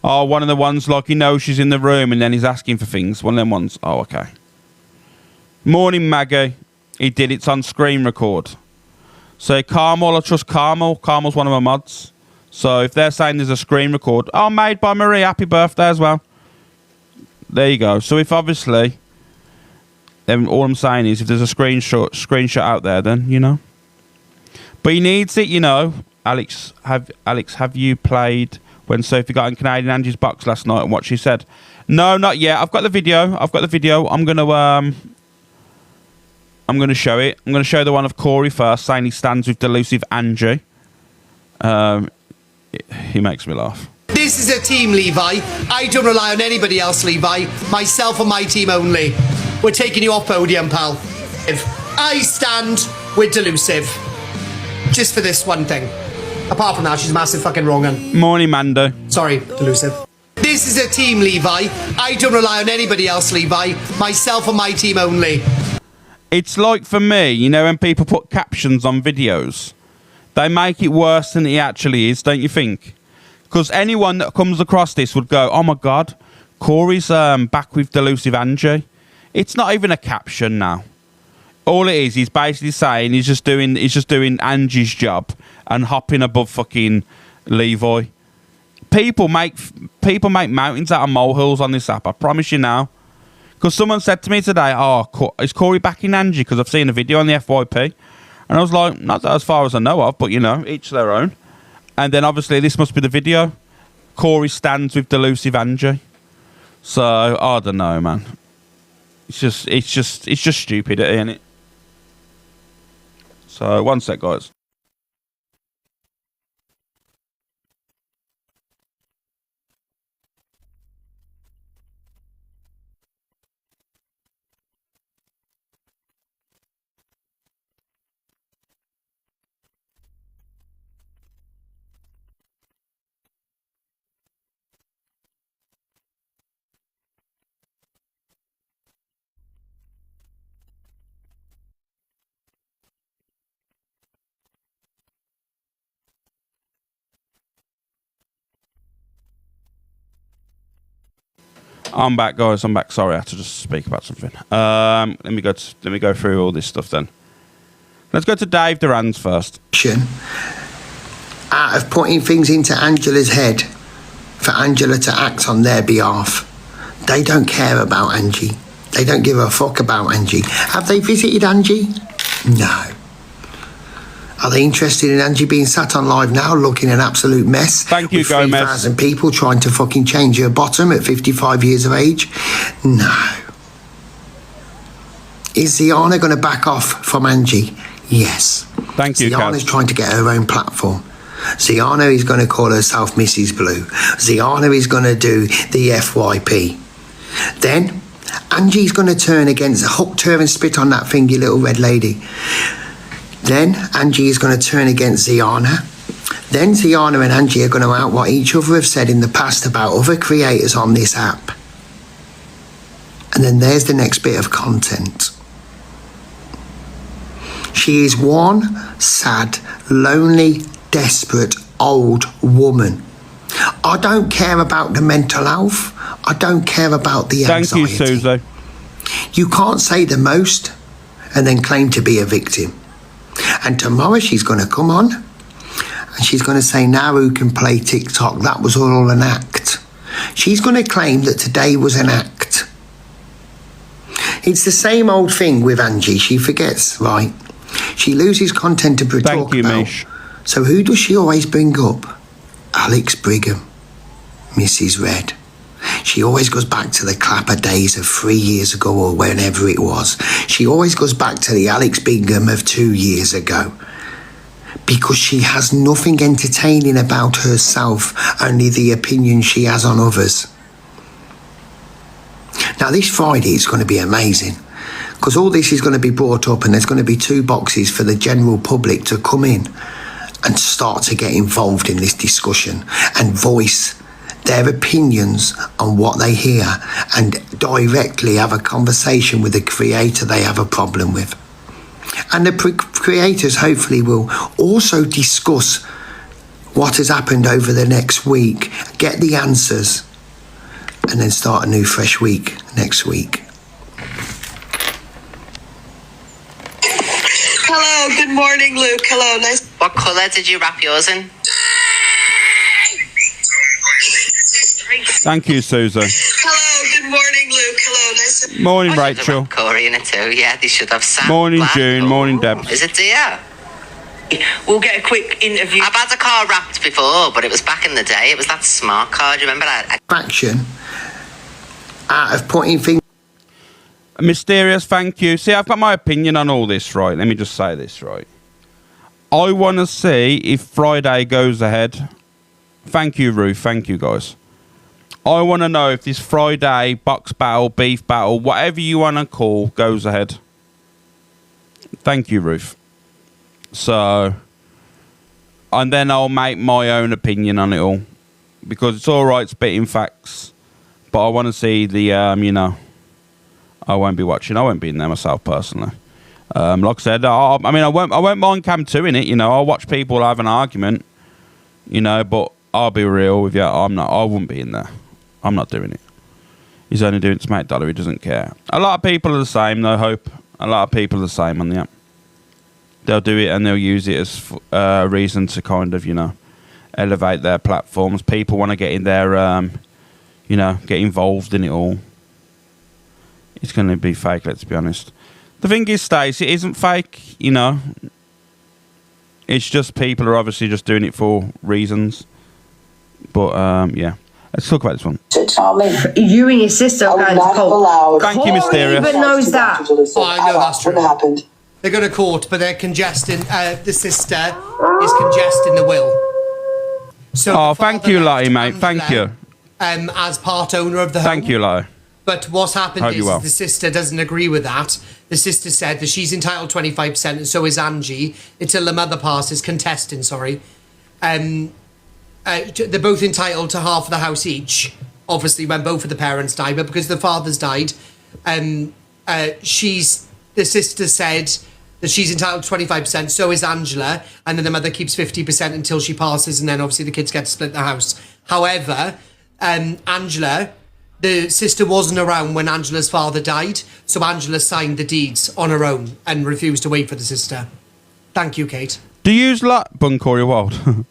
Oh, one of the ones like he knows she's in the room and then he's asking for things. One of them ones. Oh, okay. Morning, Maggie. He did. It's on screen record. So, Carmel, I trust Carmel. Carmel's one of my mods. So, if they're saying there's a screen record. Oh, made by Marie. Happy birthday as well. There you go. So, if obviously... then all I'm saying is, if there's a screenshot out there, then, you know. But he needs it, you know. Alex, have you played when Sophie got in Canadian Angie's box last night and what she said? No, not yet. I've got the video. I'm gonna show it. I'm gonna show the one of Corie first, saying he stands with Delusive Angie. He makes me laugh. This is a team, Levi. I don't rely on anybody else, Levi. Myself and my team only. We're taking you off podium, pal. If I stand with Delusive. Just for this one thing. Apart from that, she's massive fucking wrong un. Morning, Mando. Sorry, Delusive. This is a team, Levi. I don't rely on anybody else, Levi. Myself and my team only. It's like, for me, you know, when people put captions on videos, they make it worse than it actually is, don't you think? Because anyone that comes across this would go, oh my God, Corey's back with Delusive Angie. It's not even a caption now. All it is, he's basically saying he's just doing Angie's job and hopping above fucking Levi. People make mountains out of molehills on this app, I promise you now. Because someone said to me today, oh, is Corie back in Angie? Because I've seen a video on the FYP. And I was like, not as far as I know of, but, you know, each their own. And then, obviously, this must be the video. Corie stands with Delusive Angie. So, I don't know, man. It's just stupid, isn't it? So, one sec, guys. I'm back, guys. I'm back. Sorry, I had to just speak about something. Let me go through all this stuff then. Let's go to Dave Dorans first. Out of putting things into Angela's head for Angela to act on their behalf. They don't care about Angie. They don't give a fuck about Angie. Have they visited Angie? No. Are they interested in Angie being sat on live now looking an absolute mess? Thank you, Gomez. 3,000 people trying to fucking change her bottom at 55 years of age? No. Is Ziana going to back off from Angie? Yes. Thank you, Ziana's trying to get her own platform. Ziana is going to call herself Mrs. Blue. Ziana is going to do the FYP. Then Angie's going to turn against, hooked her and spit on that thing, you little red lady. Then Angie is going to turn against Ziana. Then Ziana and Angie are going to out what each other have said in the past about other creators on this app. And then there's the next bit of content. She is one sad, lonely, desperate old woman. I don't care about the mental health. I don't care about the anxiety. Thank you, Susie. You can't say the most and then claim to be a victim. And tomorrow she's going to come on and she's going to say, now who can play TikTok? That was all an act. She's going to claim that today was an act. It's the same old thing with Angie. She forgets, right? She loses content to talk about. Thank you, Mish. So who does she always bring up? Alex Brigham, Mrs. Red. She always goes back to the clapper days of 3 years ago or whenever it was. She always goes back to the Alex Brigham of 2 years ago. Because she has nothing entertaining about herself, only the opinion she has on others. Now this Friday is going to be amazing. Because all this is going to be brought up and there's going to be 2 boxes for the general public to come in and start to get involved in this discussion and voice their opinions on what they hear and directly have a conversation with the creator they have a problem with. And the creators hopefully will also discuss what has happened over the next week, get the answers, and then start a new fresh week next week. Hello, good morning, Luke. Hello, nice. What colour did you wrap yours in? Thank you, Susie. Hello, good morning, Luke. Hello, nice. Morning, Rachel. Corie in it too. Yeah, they should have sat. Morning, black. June. Morning, Debs. Is it dear? We'll get a quick interview. I've had a car wrapped before, but it was back in the day. It was that smart car. Do you remember that? Action out of pointing fingers. Mysterious, thank you. See, I've got my opinion on all this, right? Let me just say this, right? I want to see if Friday goes ahead. Thank you, Ruth. Thank you, guys. I want to know if this Friday box battle, beef battle, whatever you want to call, goes ahead. Thank you, Ruth. So, and then I'll make my own opinion on it all. Because it's all right spitting facts. But I want to see the, you know... I won't be watching. I won't be in there myself personally. Like I said, I won't mind Cam 2 in it. You know, I'll watch people have an argument. You know, but I'll be real with you. I wouldn't be in there. I'm not doing it. He's only doing it to make dollar. He doesn't care. A lot of people are the same, though. Hope a lot of people are the same on the app. They'll do it and they'll use it as a reason to kind of, you know, elevate their platforms. People want to get in there, you know, get involved in it all. It's going to be fake, let's be honest. The thing is, Stacey, it isn't fake, you know. It's just people are obviously just doing it for reasons. But, yeah. Let's talk about this one. You and your sister are going to court. Thank you, Mysterious. Corie even knows that. Oh, I know that's true. What happened? They're going to court, but they're congesting. The sister is congesting the will. So thank you, Lottie, mate. Thank you. As part owner of the home. Thank you, Lottie. But what's happened is the sister doesn't agree with that. The sister said that she's entitled 25% and so is Angie until the mother passes, contesting, sorry. They're both entitled to half of the house each, obviously when both of the parents died, but because the father's died, the sister said that she's entitled to 25%, so is Angela, and then the mother keeps 50% until she passes, and then obviously the kids get to split the house. However, Angela... The sister wasn't around when Angela's father died, so Angela signed the deeds on her own and refused to wait for the sister. Thank you, Kate. Do you lot, Corie Wilde?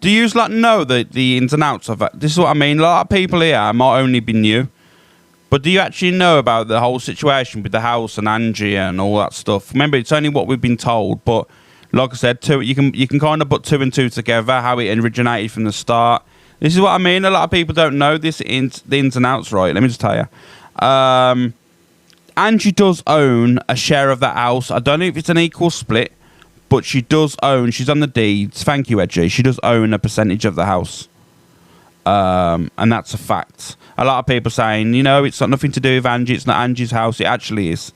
Do you lot know the ins and outs of it? This is what I mean. A lot of people here might only be new, but do you actually know about the whole situation with the house and Angie and all that stuff? Remember, it's only what we've been told, but like I said, you can kind of put 2 and 2 together, how it originated from the start. This is what I mean. A lot of people don't know the ins and outs, right? Let me just tell you. Angie does own a share of that house. I don't know if it's an equal split, but she does own. She's on the deeds. Thank you, Edgy. She does own a percentage of the house, and that's a fact. A lot of people saying, you know, it's got nothing to do with Angie. It's not Angie's house. It actually is.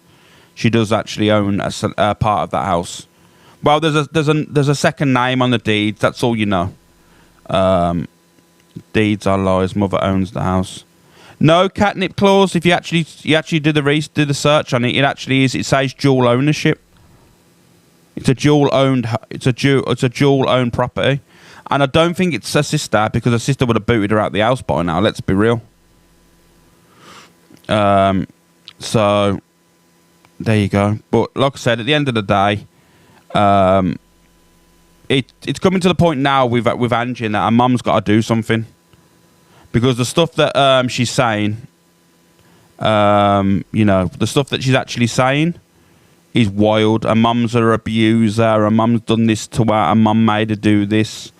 She does actually own a part of that house. Well, there's a second name on the deeds. That's all you know. Deeds are lies. Mother owns the house. No catnip clause. If you actually do the search on it, it actually is. It says dual ownership. It's a dual owned property, and I don't think it's her sister, because her sister would have booted her out the house by now. Let's be real. So there you go. But like I said, at the end of the day, it's coming to the point now with Angie that her mum's got to do something, because the stuff that she's saying, you know, the stuff that she's actually saying is wild. Her mum's an abuser. Her mum's done this to her. Her mum made her do this.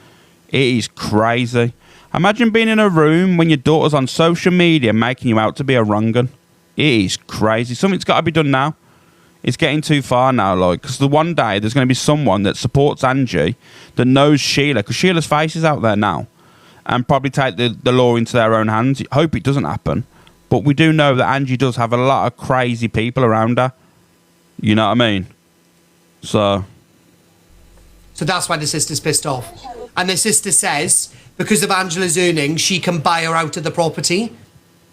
It is crazy. Imagine being in a room when your daughter's on social media making you out to be a wrong-un. It is crazy. Something's got to be done now. It's getting too far now, like, because the one day there's going to be someone that supports Angie, that knows Sheila, because Sheila's face is out there now, and probably take the law into their own hands. Hope it doesn't happen. But we do know that Angie does have a lot of crazy people around her. You know what I mean? So that's why the sister's pissed off. And the sister says, because of Angela's earnings, she can buy her out of the property.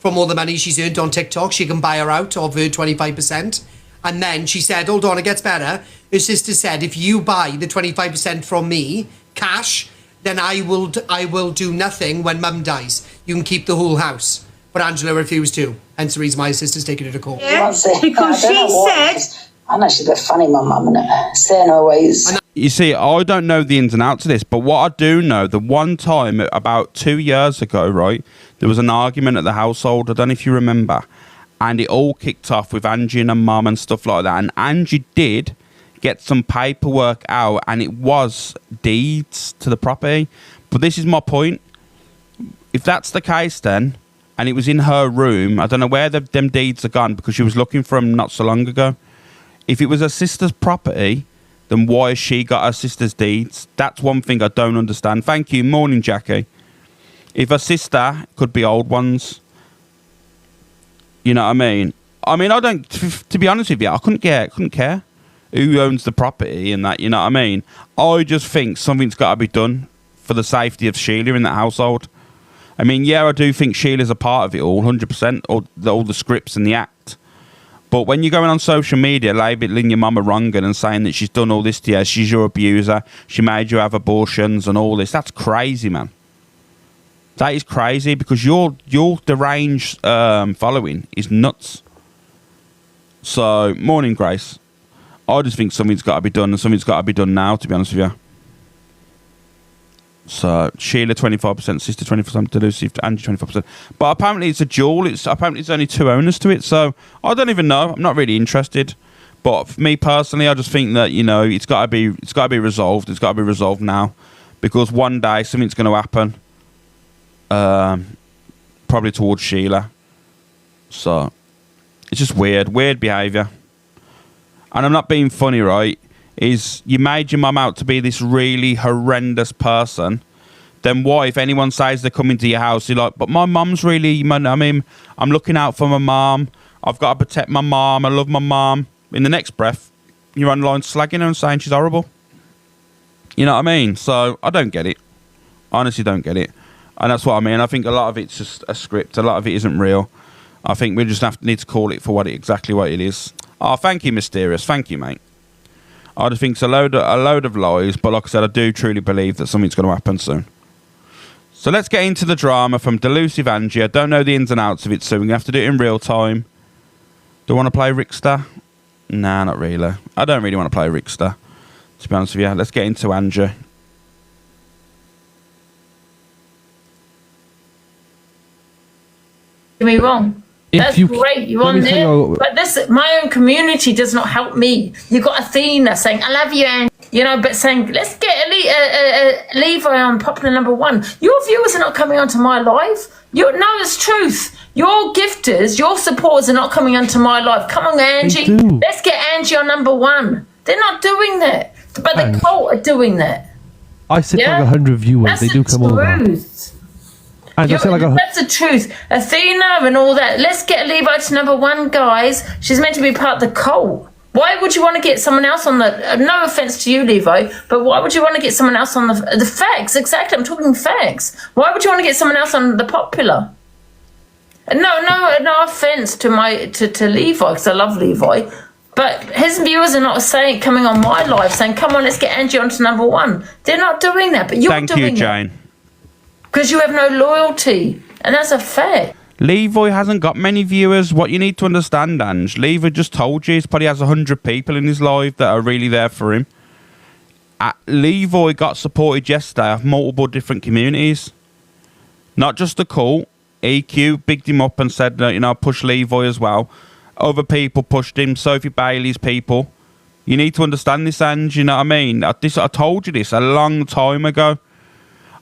From all the money she's earned on TikTok, she can buy her out of her 25%. And then she said, hold on, it gets better. Her sister said, if you buy the 25% from me, cash, then I will do nothing when mum dies. You can keep the whole house. But Angela refused to. Hence the reason why her sister's taking her to court. Yeah, because she said... I know she's a bit funny, my mum, innit? Saying her ways. You see, I don't know the ins and outs of this, but what I do know, the one time about 2 years ago, right, there was an argument at the household. I don't know if you remember. And it all kicked off with Angie and her mum and stuff like that. And Angie did get some paperwork out, and it was deeds to the property. But this is my point. If that's the case then, and it was in her room, I don't know where them deeds are gone, because she was looking for them not so long ago. If it was her sister's property, then why has she got her sister's deeds? That's one thing I don't understand. Thank you. Morning, Jackie. If her sister could be old ones, you know what I mean? I mean, I don't, to be honest with you, I couldn't care who owns the property and that, you know what I mean? I just think something's got to be done for the safety of Sheila in that household. I mean, yeah, I do think Sheila's a part of it all, 100%, all the scripts and the act. But when you're going on social media labeling your mum a wrong-un and saying that she's done all this to you, she's your abuser, she made you have abortions and all this, that's crazy, man. That is crazy, because your deranged following is nuts. So, morning, Grace. I just think something's got to be done, and something's got to be done now, to be honest with you. So, Sheila 25%, sister 25%, Delusive, Angie 25%. But apparently it's a dual. Apparently it's only two owners to it. So, I don't even know. I'm not really interested. But for me personally, I just think that, you know, it's got to be resolved. It's got to be resolved now, because one day something's going to happen. Probably towards Sheila. So, it's just weird behaviour. And I'm not being funny, right? Is you made your mum out to be this really horrendous person, then why, if anyone says they're coming to your house, you're like, but my mum's really, I mean, I'm looking out for my mum, I've got to protect my mum, I love my mum. In the next breath, you're online slagging her and saying she's horrible. You know what I mean? So, I don't get it. I honestly don't get it. And that's what I mean. I think a lot of it's just a script. A lot of it isn't real. I think we just need to call it for exactly what it is. Oh, thank you, Mysterious. Thank you, mate. I just think it's a load of lies, but like I said, I do truly believe that something's going to happen soon. So let's get into the drama from Delusive Angie. I don't know the ins and outs of it, so we're going to have to do it in real time. Do I want to play Ricksta? Nah, not really. I don't really want to play Ricksta, to be honest with you. Let's get into Angie. Get me wrong. That's great. You're on there. But my own community does not help me. You've got Athena saying, I love you, and but saying, let's get Levi on popular #1. Your viewers are not coming onto my live. No, it's truth. Your gifters, your supporters are not coming onto my live. Come on, Angie. Let's get Angie on #1. They're not doing that. But the cult are doing that. I sit Yeah? like 100 viewers. That's They do come over. truth. And I sit like That's the truth. Athena and all that. Let's get Levi to number 1, guys. She's meant to be part of the cult. Why would you want to get someone else on the... no offence to you, Levi, but why would you want to get someone else on the facts? Exactly, I'm talking facts. Why would you want to get someone else on the popular? No offence to Levi, because I love Levi, but his viewers are not coming on my live saying, come on, let's get Angie onto number 1. They're not doing that, but you're doing it. Thank you, Jane. Because you have no loyalty, and that's a fact. Levi hasn't got many viewers. What you need to understand, Ange, Levi just told you he probably has 100 people in his live that are really there for him. Levi got supported yesterday of multiple different communities. Not just the cult. EQ bigged him up and said, push Levi as well. Other people pushed him. Sophie Bailey's people. You need to understand this, Ange, you know what I mean? I told you this a long time ago.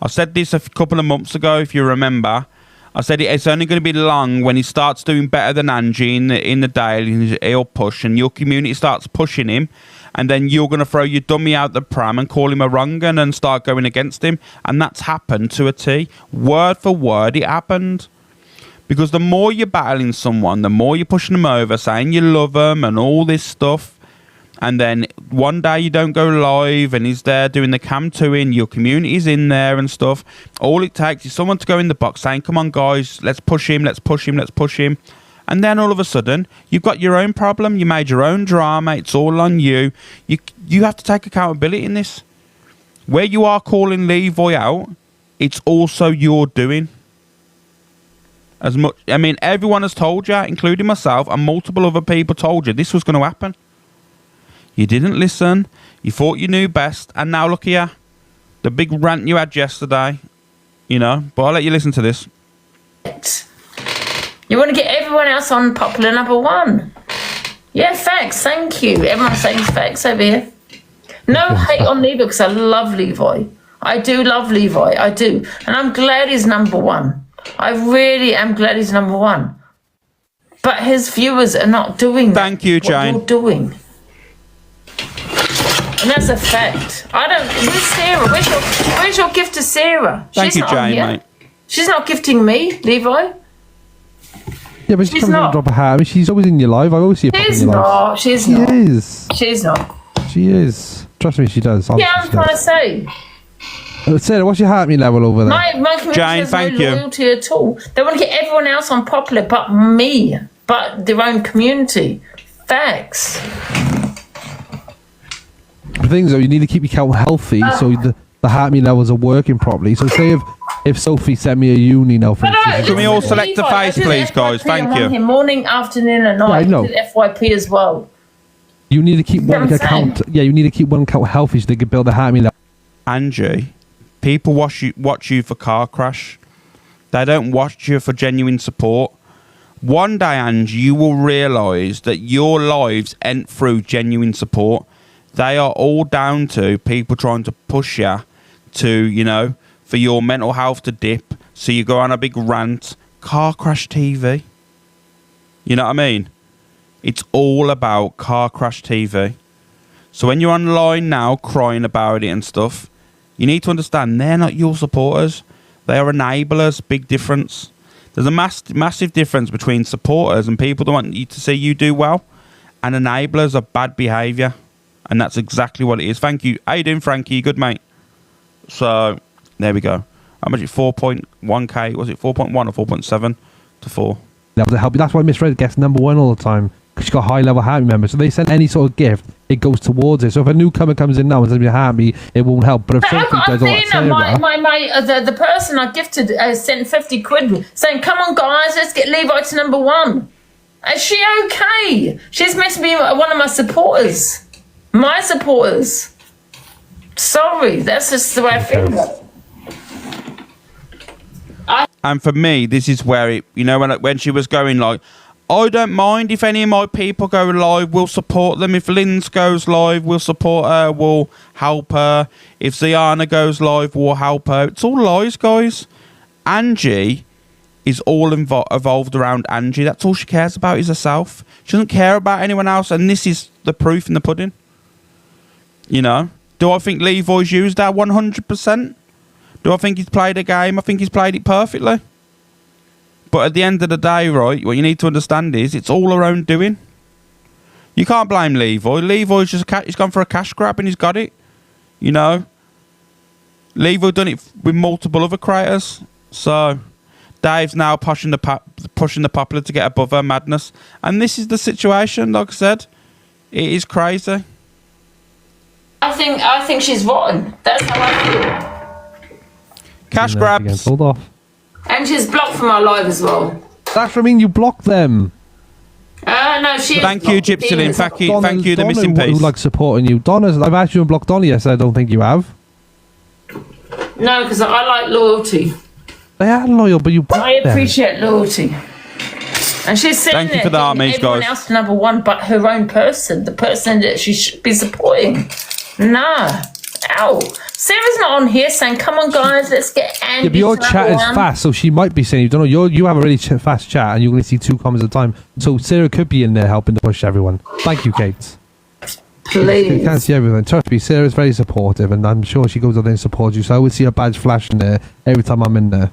I said this a couple of months ago, if you remember. I said it's only going to be long when he starts doing better than Angie in the daily. He'll push, and your community starts pushing him, and then you're going to throw your dummy out the pram and call him a wrong un and start going against him. And that's happened to a T. Word for word, it happened. Because the more you're battling someone, the more you're pushing them over, saying you love them and all this stuff. And then one day you don't go live and he's there doing the cam 2-in, your community's in there and stuff. All it takes is someone to go in the box saying, come on guys, let's push him, let's push him, let's push him. And then all of a sudden, you've got your own problem, you made your own drama, it's all on you. You have to take accountability in this. Where you are calling Levi out, it's also your doing. Everyone has told you, including myself, and multiple other people told you this was going to happen. You didn't listen. You thought you knew best. And now look here. The big rant you had yesterday. But I'll let you listen to this. You want to get everyone else on popular number 1. Yeah, facts. Thank you. Everyone's saying facts over here. No hate on Levi because I love Levi. I do love Levi. I do. And I'm glad he's number 1. I really am glad he's number 1. But his viewers are not doing that. Thank you, Jane. What you're doing. And that's a fact. Where's Sarah? Where's your gift to Sarah? Thank you, Jane, mate. She's not gifting me, Levi. Yeah, but she's not. Drop a hat. She's always in your live. I always see her pop in your live. She's not. She is. She's not. She is. Trust me, she does. Yeah, I'm trying to say. Sarah, what's your heart level over there? My community Jane, has thank no you. loyalty at all. They want to get everyone else on popular but me. But their own community. Facts. The thing is, though, you need to keep your account healthy so the heart levels are working properly. So say if Sophie sent me a uni now, for instance. Can we all select the face, please, guys? Thank you. Morning, afternoon, and night. Yeah, I know. I did FYP as well. You need to keep one account. Yeah, you need to keep one account healthy so they can build the heart level. Angie, people watch you for car crash. They don't watch you for genuine support. One day, Angie, you will realise that your lives ain't through genuine support. They are all down to people trying to push you to, for your mental health to dip. So you go on a big rant. Car crash TV. You know what I mean? It's all about car crash TV. So when you're online now crying about it and stuff, you need to understand they're not your supporters. They are enablers. Big difference. There's a massive difference between supporters and people that want you to see you do well, and enablers of bad behaviour. And that's exactly what it is. Thank you. How you doing, Frankie? Good, mate. So, there we go. How much? 4.1k. Was it 4.1 or 4.7 to 4? That was a help. That's why Miss Red gets number 1 all the time. Because she's got high level heart members. So they send any sort of gift, it goes towards it. So if a newcomer comes in now and says, heart me, it won't help. But if Sophie does all that, the person I gifted sent 50 quid saying, come on, guys, let's get Levi to number 1. Is she okay? She's meant to be one of my supporters. My supporters. Sorry, that's just the way I feel about it. And for me, this is where it, when she was going like, I don't mind if any of my people go live, we'll support them. If Linz goes live, we'll support her, we'll help her. If Ziana goes live, we'll help her. It's all lies, guys. Angie is all evolved around Angie. That's all she cares about is herself. She doesn't care about anyone else, and this is the proof in the pudding. Do I think Levi's used that 100%? Do I think he's played a game? I think he's played it perfectly. But at the end of the day, right, what you need to understand is it's all her own doing. You can't blame Levi. Levi's just he's gone for a cash grab and he's got it. You know? Levi done it with multiple other creators. So Dave's now pushing the popular to get above her madness. And this is the situation, like I said. It is crazy. I think she's rotten. That's how I feel. Cash grabs. Hold off. And she's blocked from our live as well. That's what I mean, you blocked them. No, she. Thank you, Gypsy Lynn. Thank you, the missing piece. Who likes supporting you? I've asked you to block Donna yesterday. I don't think you have. No, because I like loyalty. They are loyal, but you blocked I appreciate loyalty. And she's sitting there for the thinking everyone else number one but her own person, the person that she should be supporting. Nah. Ow. Sarah's not on here saying, come on guys, let's get Angie. Yeah, but your chat is fast, so she might be saying, you don't know, you have a really fast chat and you only see 2 comments at a time. So Sarah could be in there helping to push everyone. Thank you, Kate. Please. You can't see everything. Trust me, Sarah's very supportive and I'm sure she goes out there and supports you. So I would see her badge flashing there every time I'm in there.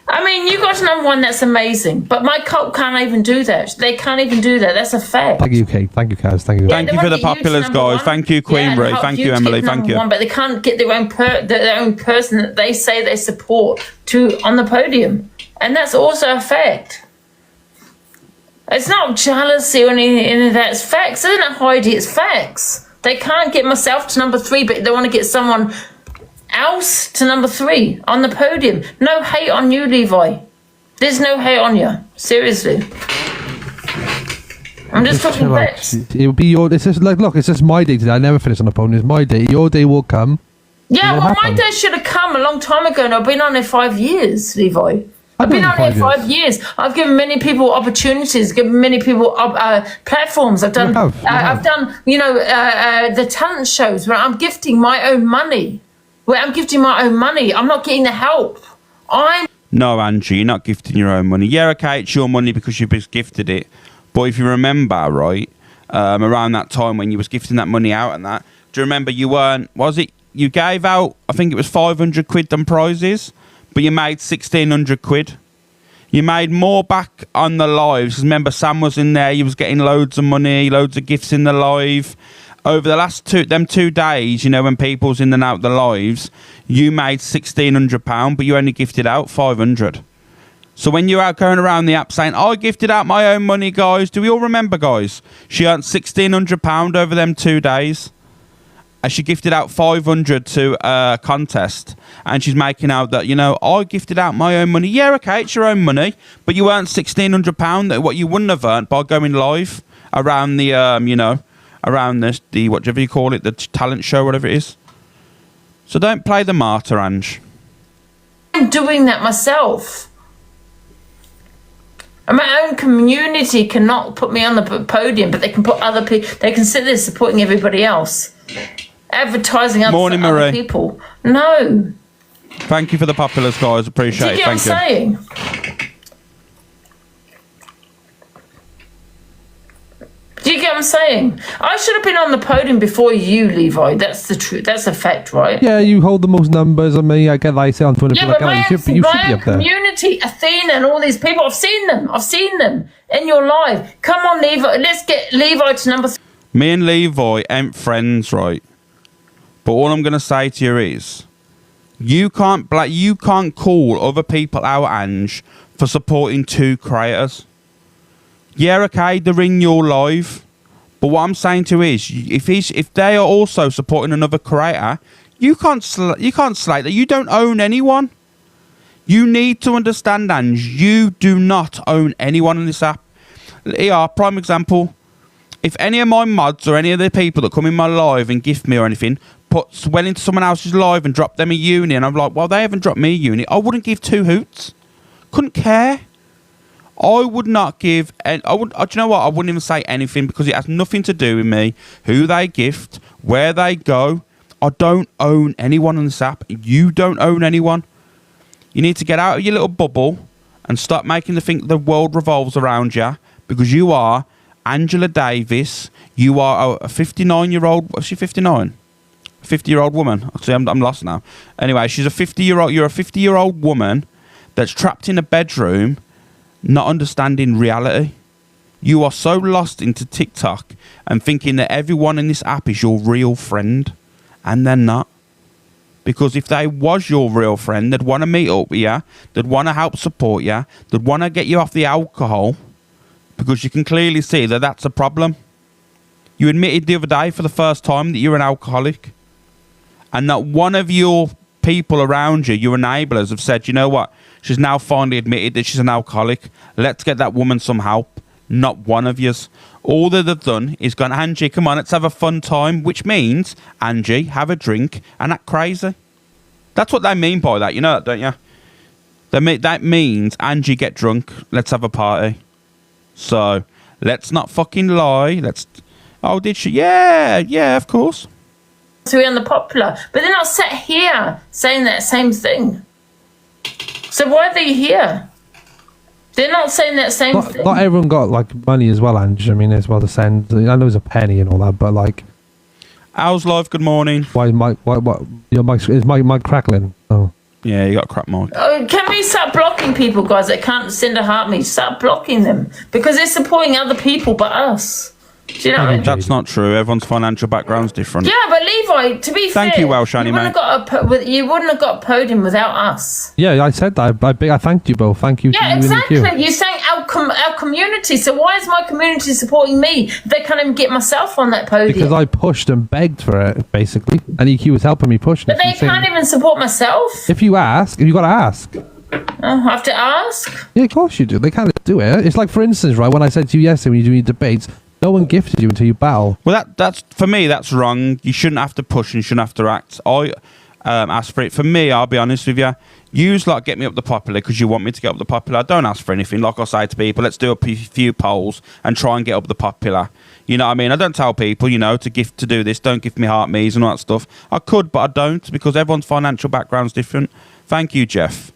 I mean, you got number one, that's amazing. But my cult can't even do that. They can't even do that. That's a fact. Thank you, Kate. Thank you, Kaz. Thank you. Thank you for the populars, guys. Thank you, Queen Ray. Thank you, Emily. Thank you. One, but they can't get their own person that they say they support on the podium. And that's also a fact. It's not jealousy or any of that. It's facts. Isn't it, Heidi? It's facts. They can't get myself to number 3, but they want to get someone else to number 3 on the podium. No hate on you, Levi. There's no hate on you. Seriously. I'm just talking facts. It'll be your. It's just like, look, it's just my day today. I never finish on a podium. It's my day. Your day will come. Yeah, well, my day should have come a long time ago, and I've been on there 5 years, Levi. I've been on there 5 years. I've given many people opportunities, given many people platforms. I've done, I've done, the talent shows where I'm gifting my own money. I'm not getting the help. No, Angie, you're not gifting your own money. Yeah, okay, it's your money because you've just gifted it. But if you remember, right, around that time when you was gifting that money out and that, do you remember you weren't, you gave out, I think it was 500 quid than prizes, but you made 1,600 quid. You made more back on the lives. Remember, Sam was in there, you was getting loads of money, loads of gifts in the live. Over the last 2 days, when people's in and out the lives, you made £1,600, but you only gifted out 500. So when you're out going around the app saying, I gifted out my own money, guys, do we all remember, guys? She earned £1,600 over them 2 days. And she gifted out 500 to a contest. And she's making out that, I gifted out my own money. Yeah, okay, it's your own money, but you earned £1,600 that what you wouldn't have earned by going live around the, around the whatever you call it, the talent show, whatever it is. So don't play the martyr, Ange. I'm doing that myself. And my own community cannot put me on the podium, but they can put other people. They can sit there supporting everybody else, advertising other people. No. Thank you for the populars, guys. Appreciate it. Do you get what I'm saying? Do you get what I'm saying? I should have been on the podium before you, Levi. That's the truth. That's a fact, right? Yeah, you hold the most numbers. I mean, I get like say on Twitter. Yeah, but my own community, Athena, and all these people. I've seen them in your live. Come on, Levi. Let's get Levi to number 3. Me and Levi ain't friends, right? But all I'm gonna say to you is, you can't call other people out, Ange, for supporting 2 creators. Yeah, okay, they're in your live. But what I'm saying to you is, if they are also supporting another creator, you can't slate that. You don't own anyone. You need to understand, Ange, you do not own anyone in this app. Here, prime example. If any of my mods or any of the people that come in my live and gift me or anything puts well into someone else's live and drop them a uni, and I'm like, well, they haven't dropped me a uni, I wouldn't give 2 hoots. Couldn't care. I would not give, and do you know what? I wouldn't even say anything because it has nothing to do with me, who they gift, where they go. I don't own anyone on this app. You don't own anyone. You need to get out of your little bubble and stop making the think the world revolves around you, because you are Angela Davis. You are a 59-year-old. Was she 59? 50-year-old woman. See, I'm lost now. Anyway, she's a 50-year-old. You're a 50-year-old woman that's trapped in a bedroom, not understanding reality. You are so lost into TikTok and thinking that everyone in this app is your real friend, and they're not. Because if they was your real friend, they'd want to meet up with you, they'd want to help support you, they'd want to get you off the alcohol, because you can clearly see that that's a problem. You admitted the other day for the first time that you're an alcoholic, and not one of your people around you, your enablers, have said, you know what, she's now finally admitted that she's an alcoholic. Let's get that woman some help. Not one of yous. All that they've done is gone, Angie, come on, let's have a fun time, which means, Angie, have a drink and act crazy. That's what they mean by that, you know that, don't you? That means, Angie, get drunk, let's have a party. So, let's not fucking lie. Oh, did she? Yeah, of course. So we're on the popular, but they're not sat here saying that same thing. So why are they here? They're not saying that same thing. Not everyone got like money as well, Ange. I mean, as well to send. I know it's a penny and all that, but like, how's life? Good morning. Why, Mike? What? Your Mike is Mike crackling? Oh, yeah, you got a crap mic. Can we start blocking people, guys, that can't send a heart me? Start blocking them because they're supporting other people but us. Do you know what I mean? That's not true. Everyone's financial background's different. Yeah, but Levi, to be fair, thank you, Welsh Annie, mate. You wouldn't have got a podium without us. Yeah, I said that. I thanked you both. Thank you. Yeah, exactly. You sang our community. So why is my community supporting me? They can't even get myself on that podium. Because I pushed and begged for it, basically, and EQ was helping me push. But they can't even support myself. If you ask, you got to ask. I have to ask. Yeah, of course you do. They can't do it. It's like, for instance, right, when I said to you yesterday when you do your debates, no one gifted you until you battle. Well, that's for me. That's wrong. You shouldn't have to push and you shouldn't have to act. I ask for it. For me, I'll be honest with you. Use like get me up the popular because you want me to get up the popular. I don't ask for anything. Like I say to people, let's do a few polls and try and get up the popular. You know what I mean? I don't tell people, you know, to do this. Don't give me heart me's and all that stuff. I could, but I don't because everyone's financial background's different. Thank you, Jeff.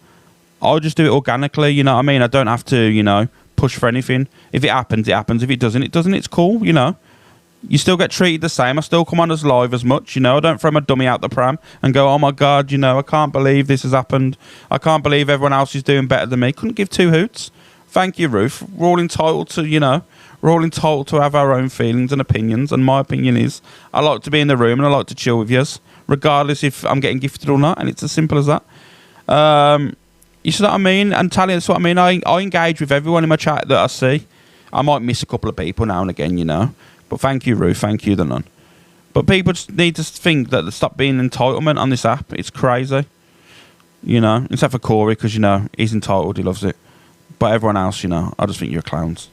I'll just do it organically. You know what I mean? I don't have to, you know, push for anything. If it happens, it happens. If it doesn't, it doesn't. It's cool, you know. You still get treated the same. I still come on as live as much, you know. I don't throw my dummy out the pram and go, oh my God, you know, I can't believe this has happened. I can't believe everyone else is doing better than me. Couldn't give two hoots. Thank you, Ruth. We're all entitled to, you know, we're all entitled to have our own feelings and opinions. And my opinion is I like to be in the room and I like to chill with yous, regardless if I'm getting gifted or not. And it's as simple as that. You see what I mean? And Talia, that's what I mean. I engage with everyone in my chat that I see. I might miss a couple of people now and again, you know. But thank you, Ruth. Thank you, the nun. But people just need to think that they stop being entitlement on this app. It's crazy. You know, except for Corie, because, you know, he's entitled. He loves it. But everyone else, you know, I just think you're clowns.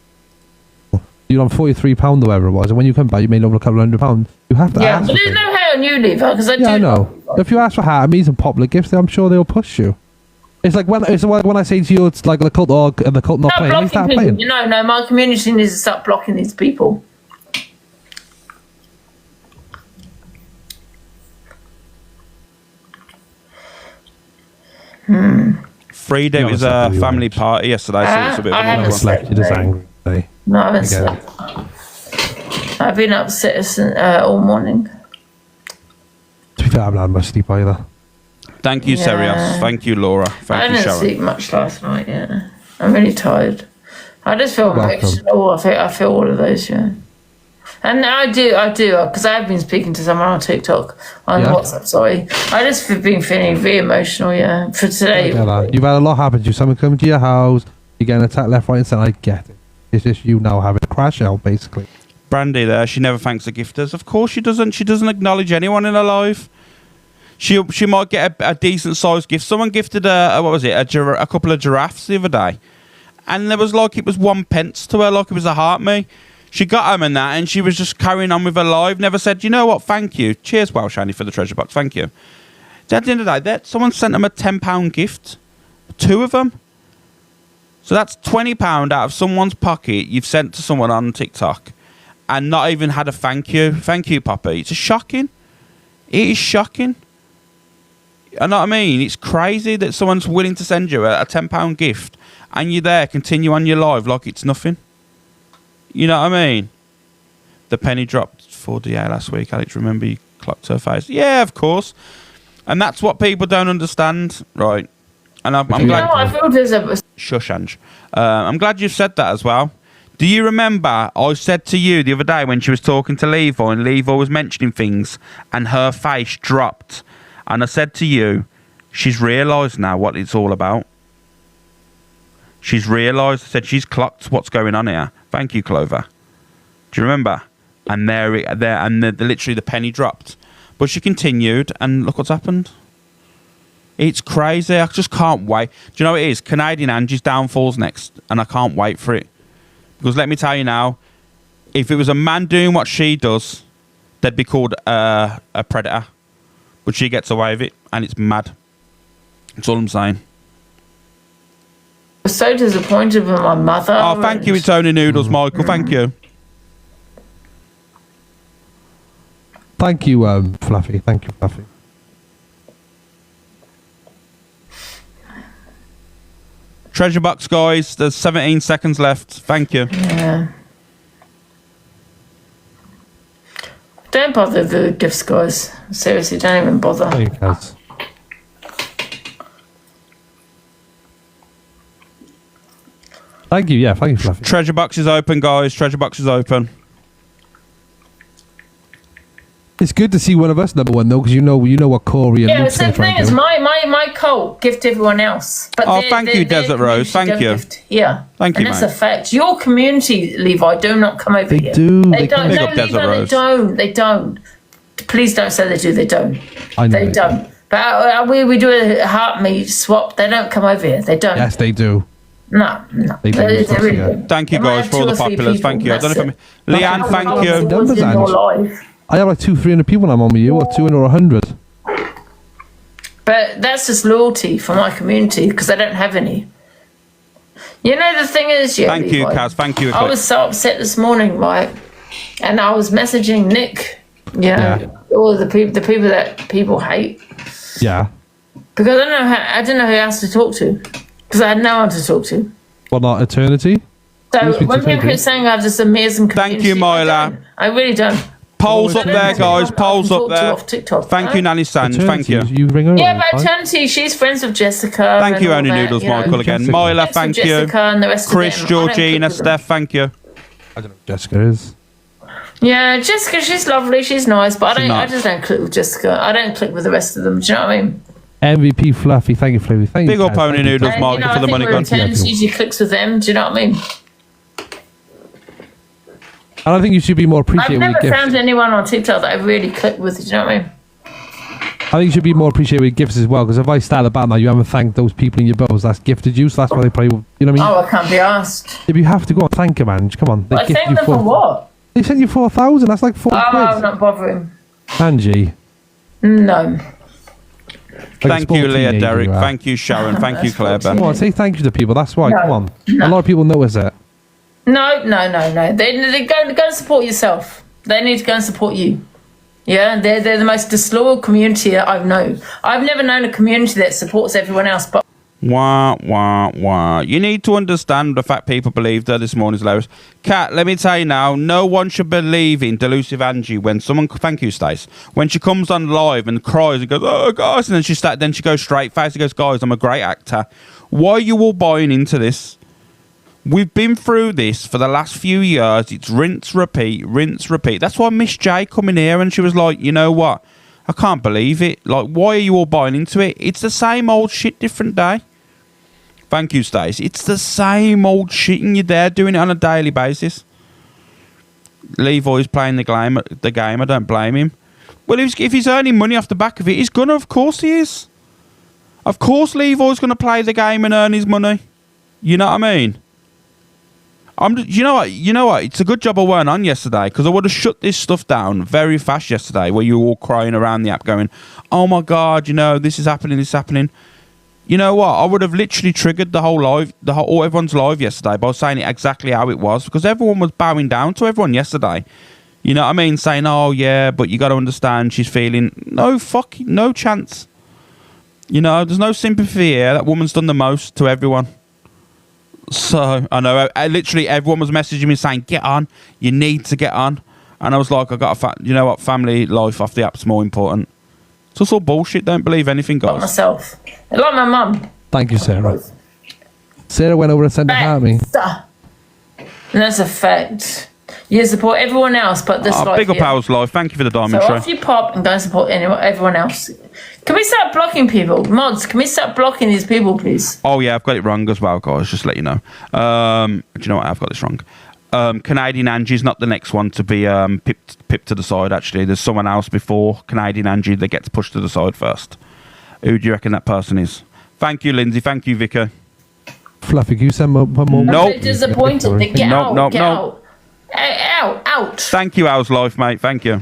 You're on £43 or whatever it was. And when you come back, you made over a couple £100. You have to ask. Yeah, but there's no hate on you, Levi, because I know. If you ask for Harmys and popular gifts, I'm sure they'll push you. It's like when I say to you, it's like the cult or the cult not playing. They start playing. You know, no, my community needs to start blocking these people. Friday was a family party yesterday, so it's a bit of a I slept. You're just angry today. No, I haven't slept. I've been upset all morning. To be fair, I haven't had much sleep either. Thank you, Serios. Thank you, Laura. Thank you, Sharon. I didn't sleep much last night, yeah. I'm really tired. I just feel emotional. I feel all of those, yeah. And I do, because I have been speaking to someone on TikTok, on WhatsApp, sorry. I just been feeling really emotional, yeah, for today. You've had a lot happen to you. Someone coming to your house, you're getting attacked left, right, and centre. I get it. It's just you now having a crash out, basically. Brandy there, she never thanks the gifters. Of course she doesn't. She doesn't acknowledge anyone in her life. She might get a decent sized gift. Someone gifted a couple of giraffes the other day, and there was like it was 1 pence to her, like it was a heart me. She got them and that, and she was just carrying on with her life. Never said, you know what? Thank you. Cheers, Welsh Annie, for the treasure box. Thank you. At the end of the day, someone sent them a £10 gift, 2 of them. So that's £20 out of someone's pocket you've sent to someone on TikTok, and not even had a thank you. Thank you, Poppy. It's shocking. It is shocking. You know what I mean? It's crazy that someone's willing to send you a £10 gift and you're there, continue on your life like it's nothing. You know what I mean? The penny dropped for DA last week, Alex. Remember, you clocked her face. Yeah, of course. And that's what people don't understand, right? And I'm glad. No, I feel there's a... Shush, Ange. I'm glad you've said that as well. Do you remember I said to you the other day when she was talking to Levi and Levi was mentioning things and her face dropped? And I said to you, she's realised now what it's all about. She's realised. I said she's clocked what's going on here. Thank you, Clover. Do you remember? And literally the penny dropped. But she continued, and look what's happened. It's crazy. I just can't wait. Do you know what it is? Canadian Angie's downfall's next, and I can't wait for it. Because let me tell you now, if it was a man doing what she does, they'd be called a predator. But she gets away with it, and it's mad. That's all I'm saying. I was so disappointed with my mother. Oh, thank you, it's only noodles, Michael. Thank you. Thank you, Fluffy. Thank you, Fluffy. Treasure box, guys. There's 17 seconds left. Thank you. Yeah. Don't bother the gifts, guys. Seriously, don't even bother. Thank you, guys. Thank you, yeah. Thank you, Fluffy. Treasure box is open, guys. Treasure box is open. It's good to see one of us number one though, because you know what Corie and Luke's the thing is, my cult gift everyone else. But thank you, Desert Rose. Thank you. Yeah, thank you, and that's mate. a fact. Your community, Levi, do not come over here. They don't. Big No, up Desert Levi, Rose. they don't. Please don't say they do. They don't. I know they don't. But we do a heart meat swap. They don't come over here. They don't. Yes, they do. No. They do. They really do. Thank you, guys, for all the populars. Thank you. I don't know if Leanne, thank you. Numbers, Ange. I have like 200-300 people when I'm on with you, or 200 or 100. But that's just loyalty for my community because I don't have any. You know, the thing is, yeah. Thank you, Kaz. Thank you. I was so upset this morning, right? And I was messaging Nick, all the people that people hate. Yeah. Because I didn't know who else to talk to. Because I had no one to talk to. Well, not eternity? So when people keep saying I have this amazing community, Thank you, Moila. I really don't. Polls up there, guys. Polls up there. Thank you, Nanny Sanj. Thank you. You ring her. Yeah, but Eternity, she's friends with Jessica. Thank you, and Only all that, Noodles, you know. Michael, again. Jessica. Moila, Friends with thank you. Jessica and the rest of Chris, them. I don't Georgina, click with them. Steph, thank you. I don't know who Jessica is. Yeah, Jessica, she's lovely, she's nice, but I just don't click with Jessica. I don't click with the rest of them. Do you know what I mean? MVP Fluffy, thank you, Fluffy. Thank you. Big up Only Noodles, Michael, for the money gone. Eternity usually clicks with them. Do you know what I mean? And I think you should be more I've appreciated with never gifts. found anyone on TikTok that I really click with. Do you know what I mean? I think you should be more appreciated with gifts as well, because if I start about now, you haven't thanked those people in your bills that's gifted you, so that's why they probably, you know what I mean? Oh, I can't be asked. If you have to go and thank them, man, come on. They I gifted thank you them for what? They sent you 4,000. That's like 4 Oh, quid. I'm not bothering. Angie. No. Thank you, Leah, Derek. Thank you, Sharon. Thank you, Claire. Come on, say thank you to people. That's why. No. Come on. No. A lot of people notice it. No. They go and support yourself. They need to go and support you. Yeah, they're the most disloyal community I've known. I've never known a community that supports everyone else, but Wah, wah, wah. You need to understand the fact people believe that this morning's hilarious. Kat, let me tell you now, no one should believe in Delusive Angie when someone, thank you, Stace, when she comes on live and cries and goes, oh, guys, and then she goes straight face and goes, guys, I'm a great actor. Why are you all buying into this? We've been through this for the last few years. It's rinse, repeat, rinse, repeat. That's why Miss J come in here and she was like, you know what? I can't believe it. Like, why are you all buying into it? It's the same old shit, different day. Thank you, Stace. It's the same old shit and you're there doing it on a daily basis. Levi's playing the game. I don't blame him. Well, if he's earning money off the back of it, he's gonna. Of course he is. Of course Levi's gonna play the game and earn his money. You know what I mean? You know what? It's a good job I weren't on yesterday because I would have shut this stuff down very fast yesterday where you were all crying around the app going, oh my God, you know, this is happening, this is happening. You know what? I would have literally triggered the whole live, everyone's live yesterday by saying it exactly how it was because everyone was bowing down to everyone yesterday. You know what I mean? Saying, oh yeah, but you got to understand she's feeling, no chance. You know, there's no sympathy here. That woman's done the most to everyone. So, I know, literally everyone was messaging me saying, get on, you need to get on. And I was like, you know what, family life off the app's more important. It's just all bullshit. Don't believe anything, guys. Like myself. Like my mum. Thank you, Sarah. Sarah went over and sent a heart me. And that's a fact. You support everyone else, but this life. Big up here. Owl's life. Thank you for the diamond So tray. off you pop and go and support everyone else. Can we start blocking people? Mods, can we start blocking these people, please? Oh, yeah, I've got it wrong as well, guys. Just to let you know. Do you know what? I've got this wrong. Canadian Angie's not the next one to be pipped to the side, actually. There's someone else before Canadian Angie that gets pushed to the side first. Who do you reckon that person is? Thank you, Lindsay. Thank you, Vicar. Fluffy, can you send one more? Nope. I'm disappointed. Get out. Get out. Out. Thank you, Owl's life, mate. Thank you.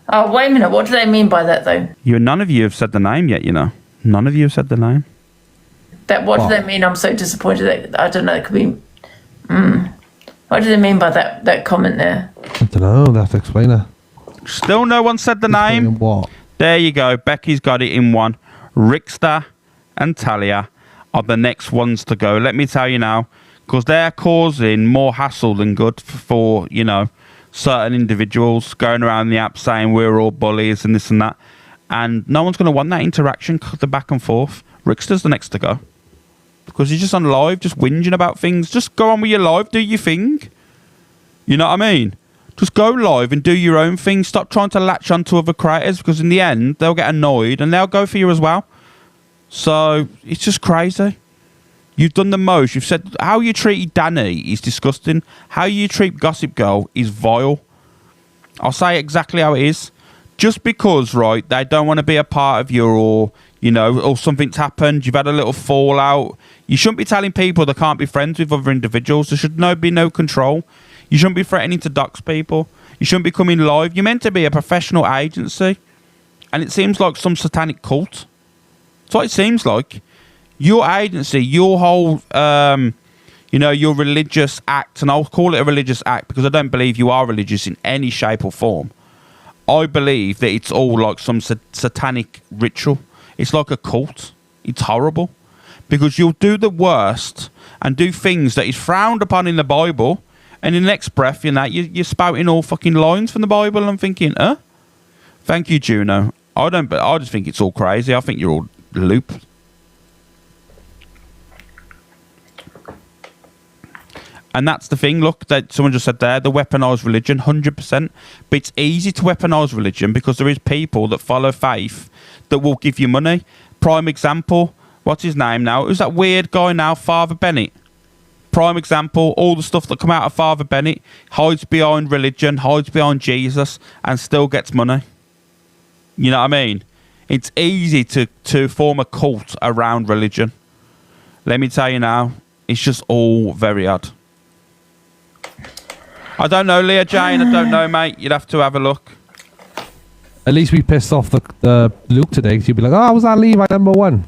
Oh, wait a minute. What do they mean by that, though? None of you have said the name yet, you know. None of you have said the name. What do they mean? I'm so disappointed. I don't know. It could be... What do they mean by that comment there? I don't know. They have to explain it. Still no one said the name. What? There you go. Becky's got it in one. Ricksta and Talia are the next ones to go. Let me tell you now, because they're causing more hassle than good for, you know, certain individuals going around the app saying we're all bullies and this and that. And no one's going to want that interaction, the back and forth. Ricksta's the next to go. Because he's just on live, just whinging about things. Just go on with your live, do your thing. You know what I mean? Just go live and do your own thing. Stop trying to latch onto other creators, because in the end, they'll get annoyed and they'll go for you as well. So, it's just crazy. You've done the most. You've said how you treated Danny is disgusting. How you treat Gossip Girl is vile. I'll say exactly how it is. Just because, right, they don't want to be a part of you, or, you know, or something's happened, you've had a little fallout. You shouldn't be telling people they can't be friends with other individuals. There should be no control. You shouldn't be threatening to dox people. You shouldn't be coming live. You're meant to be a professional agency. And it seems like some satanic cult. That's what it seems like. Your agency, your whole, you know, your religious act, and I'll call it a religious act because I don't believe you are religious in any shape or form. I believe that it's all like some satanic ritual. It's like a cult. It's horrible. Because you'll do the worst and do things that is frowned upon in the Bible, and in the next breath, you know, you're spouting all fucking lines from the Bible. I'm thinking, huh? Thank you, Juno. I just think it's all crazy. I think you're all looped. And that's the thing, look, that someone just said there, the weaponised religion, 100%. But it's easy to weaponise religion because there is people that follow faith that will give you money. Prime example, what's his name now? Who's that weird guy now? Father Bennett. Prime example, all the stuff that come out of Father Bennett hides behind religion, hides behind Jesus, and still gets money. You know what I mean? It's easy to form a cult around religion. Let me tell you now, it's just all very odd. I don't know, Leah Jane. I don't know, mate. You'd have to have a look. At least we pissed off the Luke today, because you'd be like, oh, was that Levi number one?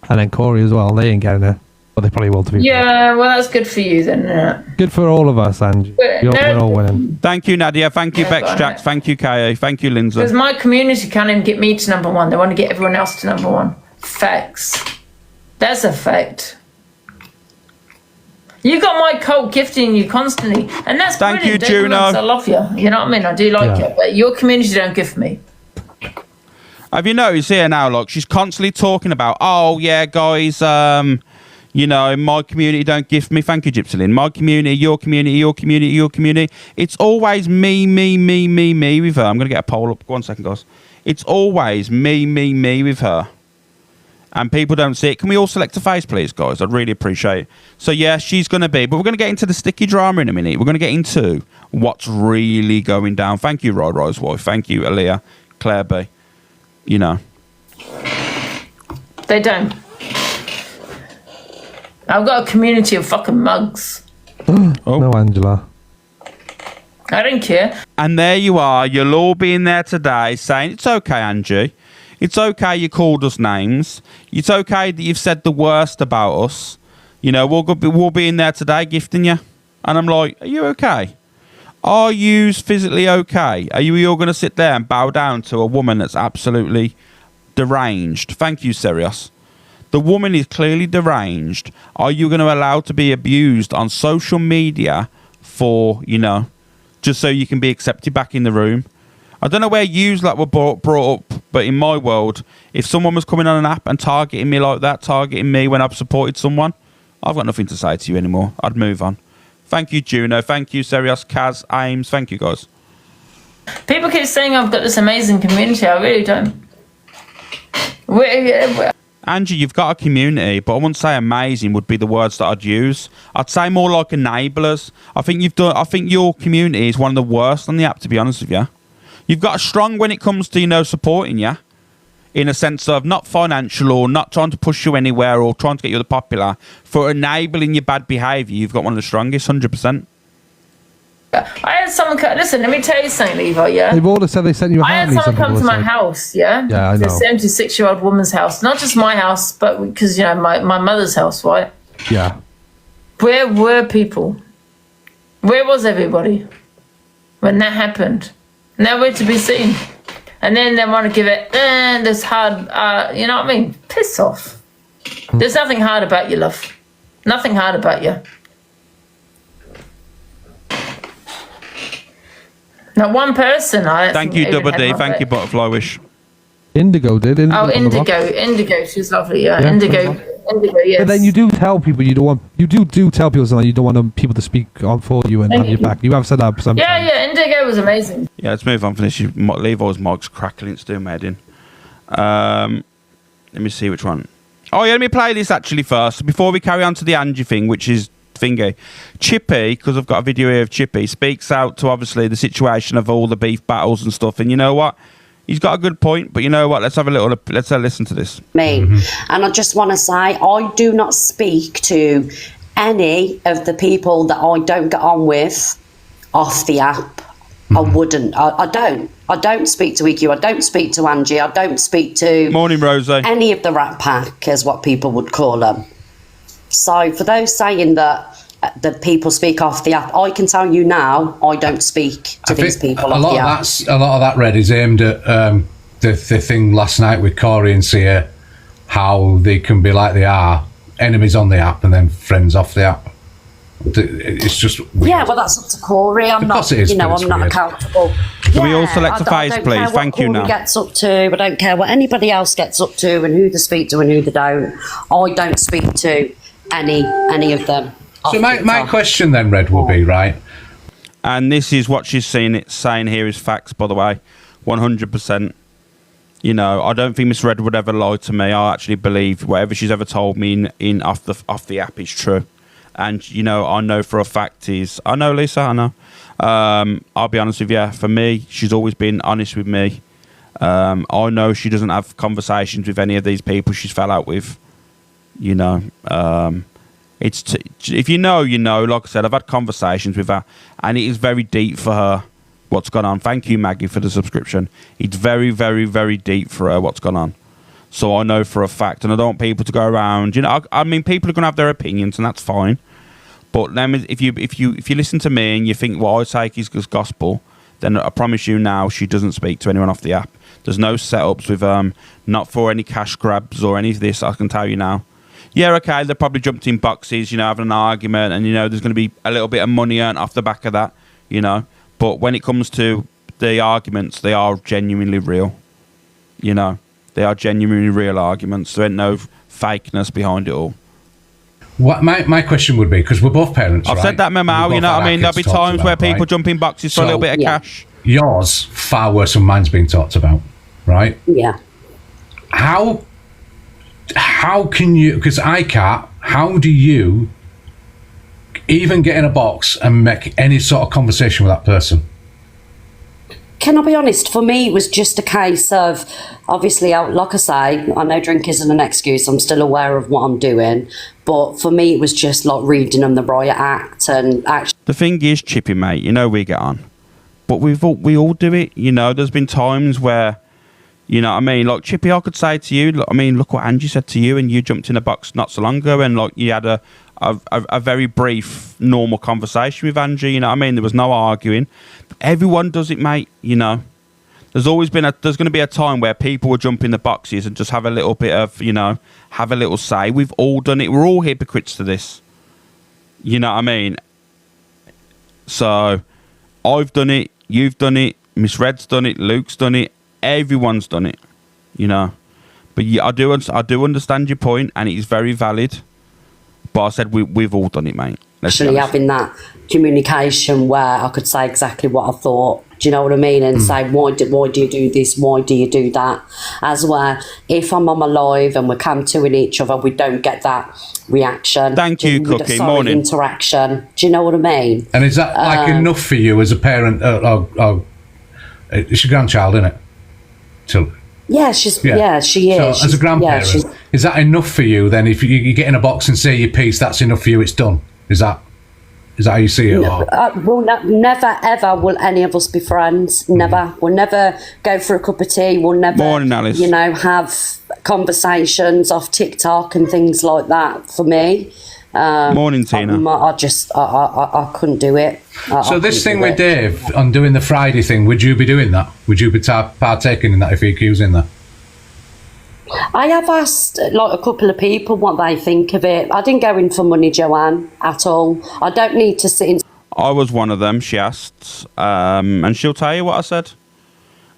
And then Corie as well. They ain't getting it. But they probably will, to be fair. Yeah, well, that's good for you then. Good for all of us, Angie. We're all winning. Thank you, Nadia. Thank you, Bex Jax. Thank you, K.A. Thank you, Lindsay. Because my community can't even get me to number one. They want to get everyone else to number one. Facts. That's a fact. You got my cult gifting you constantly, and that's Thank brilliant. you, Juno. I love you. You know what I mean? I do like it, but your community don't gift me. Have you noticed here now, like, she's constantly talking about, oh, yeah, guys, you know, my community don't gift me. Thank you, Gypsy Lynn. My community, your community, your community, your community. It's always me with her. I'm going to get a poll up. One second, guys. It's always me with her. And people don't see it. Can we all select a face, please, guys? I'd really appreciate it. So, yeah, she's going to be. But we're going to get into the sticky drama in a minute. We're going to get into what's really going down. Thank you, Roy's wife. Thank you, Aaliyah, Claire B. You know. They don't. I've got a community of fucking mugs. No, Angela. I don't care. And there you are. You'll all be in there today saying, it's okay, Angie. It's okay you called us names. It's okay that you've said the worst about us. You know, we'll be in there today gifting you. And I'm like, are you okay? Are you physically okay? Are you all going to sit there and bow down to a woman that's absolutely deranged? Thank you, Serious. The woman is clearly deranged. Are you going to allow to be abused on social media for, you know, just so you can be accepted back in the room. I don't know where yous like were brought up, but in my world, if someone was coming on an app and targeting me like that, targeting me when I've supported someone, I've got nothing to say to you anymore. I'd move on. Thank you, Juno. Thank you, Serios, Kaz, Ames. Thank you, guys. People keep saying I've got this amazing community. I really don't. Angie, you've got a community, but I wouldn't say amazing would be the words that I'd use. I'd say more like enablers. I think your community is one of the worst on the app, to be honest with you. You've got a strong when it comes to, supporting you, in a sense of not financial or not trying to push you anywhere or trying to get you the popular. For enabling your bad behaviour, you've got one of the strongest, 100%. I had someone listen, let me tell you something, Levi, yeah? They've all said they sent you a I had someone come to my house, yeah? Yeah, I know. It's a 76-year-old woman's house. Not just my house, but because, my mother's house, right? Yeah. Where were people? Where was everybody when that happened? Nowhere to be seen. And then they want to give it this hard, you know what I mean? Piss off. There's nothing hard about you, love. Nothing hard about you. Not one person. Thank you, Double D. Thank you, Butterfly Wish. Indigo did. Indigo. She's lovely. Yeah. Indigo, yes. But then you do tell people you don't want. You do tell people something you don't want people to speak on for you and have your back. You have said that sometimes. Yeah. Indigo was amazing. Yeah, let's move on from this. Levi's mic's crackling. It's doing my head in. Let me see which one. Oh, yeah, let me play this actually first before we carry on to the Angie thing, which is thingy. Chippy, because I've got a video here of Chippy, speaks out to obviously the situation of all the beef battles and stuff. And you know what? He's got a good point, but you know what? Let's listen to this. And I just want to say, I do not speak to any of the people that I don't get on with off the app. I wouldn't. I don't. I don't speak to EQ. I don't speak to Angie. I don't speak to Morning, Rosie. Any of the Rat Pack, is what people would call them. So for those saying that people speak off the app, I can tell you now, I don't speak to these people off the app. A lot of that, Red, is aimed at the thing last night with Corie and Sia, how they can be like they are, enemies on the app and then friends off the app. It's just weird. Yeah, well, that's up to Corie. I'm not, I'm not accountable. Can we all select a face, please? Thank you. Now, gets up to. I don't care what anybody else gets up to and who they speak to and who they don't. I don't speak to any of them. So my question then, Red, will be, right? And this is what she's saying here is facts, by the way, 100%. I don't think Miss Red would ever lie to me. I actually believe whatever she's ever told me in off the app is true. And, I know for a fact I know, Lisa, I know. I'll be honest with you. For me, she's always been honest with me. I know she doesn't have conversations with any of these people she's fell out with. If you know, like I said, I've had conversations with her and it is very deep for her what's gone on. Thank you, Maggie, for the subscription. It's very, very, very deep for her what's gone on. So I know for a fact, and I don't want people to go around. I mean, people are going to have their opinions, and that's fine. But then, if you listen to me and you think what I take is gospel, then I promise you now, she doesn't speak to anyone off the app. There's no setups with not for any cash grabs or any of this. I can tell you now. Yeah, okay, they probably jumped in boxes, having an argument, and there's going to be a little bit of money earned off the back of that, But when it comes to the arguments, they are genuinely real, They are genuinely real arguments. There ain't no fakeness behind it all. What my question would be, because we're both parents, I've said that, Memo, you know what I mean? There'll be times where people jump in boxes for a little bit of cash. Yours, far worse than mine's being talked about, right? Yeah. How can you, because I can't, how do you even get in a box and make any sort of conversation with that person? Can I be honest? For me, it was just a case of, obviously, like I say, I know drink isn't an excuse. I'm still aware of what I'm doing. But for me, it was just like reading them the riot act and actually. The thing is, Chippy, mate, we get on. But we all do it. There's been times where, what I mean? Like, Chippy, I could say to you, look what Angie said to you, and you jumped in a box not so long ago, and you had a very brief, normal conversation with Angie. What I mean? There was no arguing. Everyone does it, mate. There's always been there's going to be a time where people will jump in the boxes and just have a little bit of, have a little say. We've all done it. We're all hypocrites to this. You know what I mean? So, I've done it. You've done it. Miss Red's done it. Luke's done it. Everyone's done it. You know. But yeah, I do understand your point, and it is very valid. But I said we've all done it, mate. Actually having that communication where I could say exactly what I thought. Do you know what I mean? And say, why do you do this? Why do you do that? As where if I'm on my live and we're come-to-ing each other, we don't get that reaction. Thank you, Cookie. Morning. Interaction. Do you know what I mean? And is that like enough for you as a parent? It's your grandchild, isn't it? Yeah, she is. So as a grandparent, is that enough for you then? If you get in a box and say your piece, that's enough for you, it's done. Is that how you see it? Never ever will any of us be friends. Never. We'll never go for a cup of tea. We'll never, Morning, Alice. have conversations off TikTok and things like that. For me, Morning, Tina. I couldn't do it. So this thing with Dave on doing the Friday thing, would you be doing that? Would you be partaking in that if he accusing that? I have asked like a couple of people what they think of it. I didn't go in for money, Joanne, at all. I don't need to sit in. I was one of them, she asked, and she'll tell you what I said.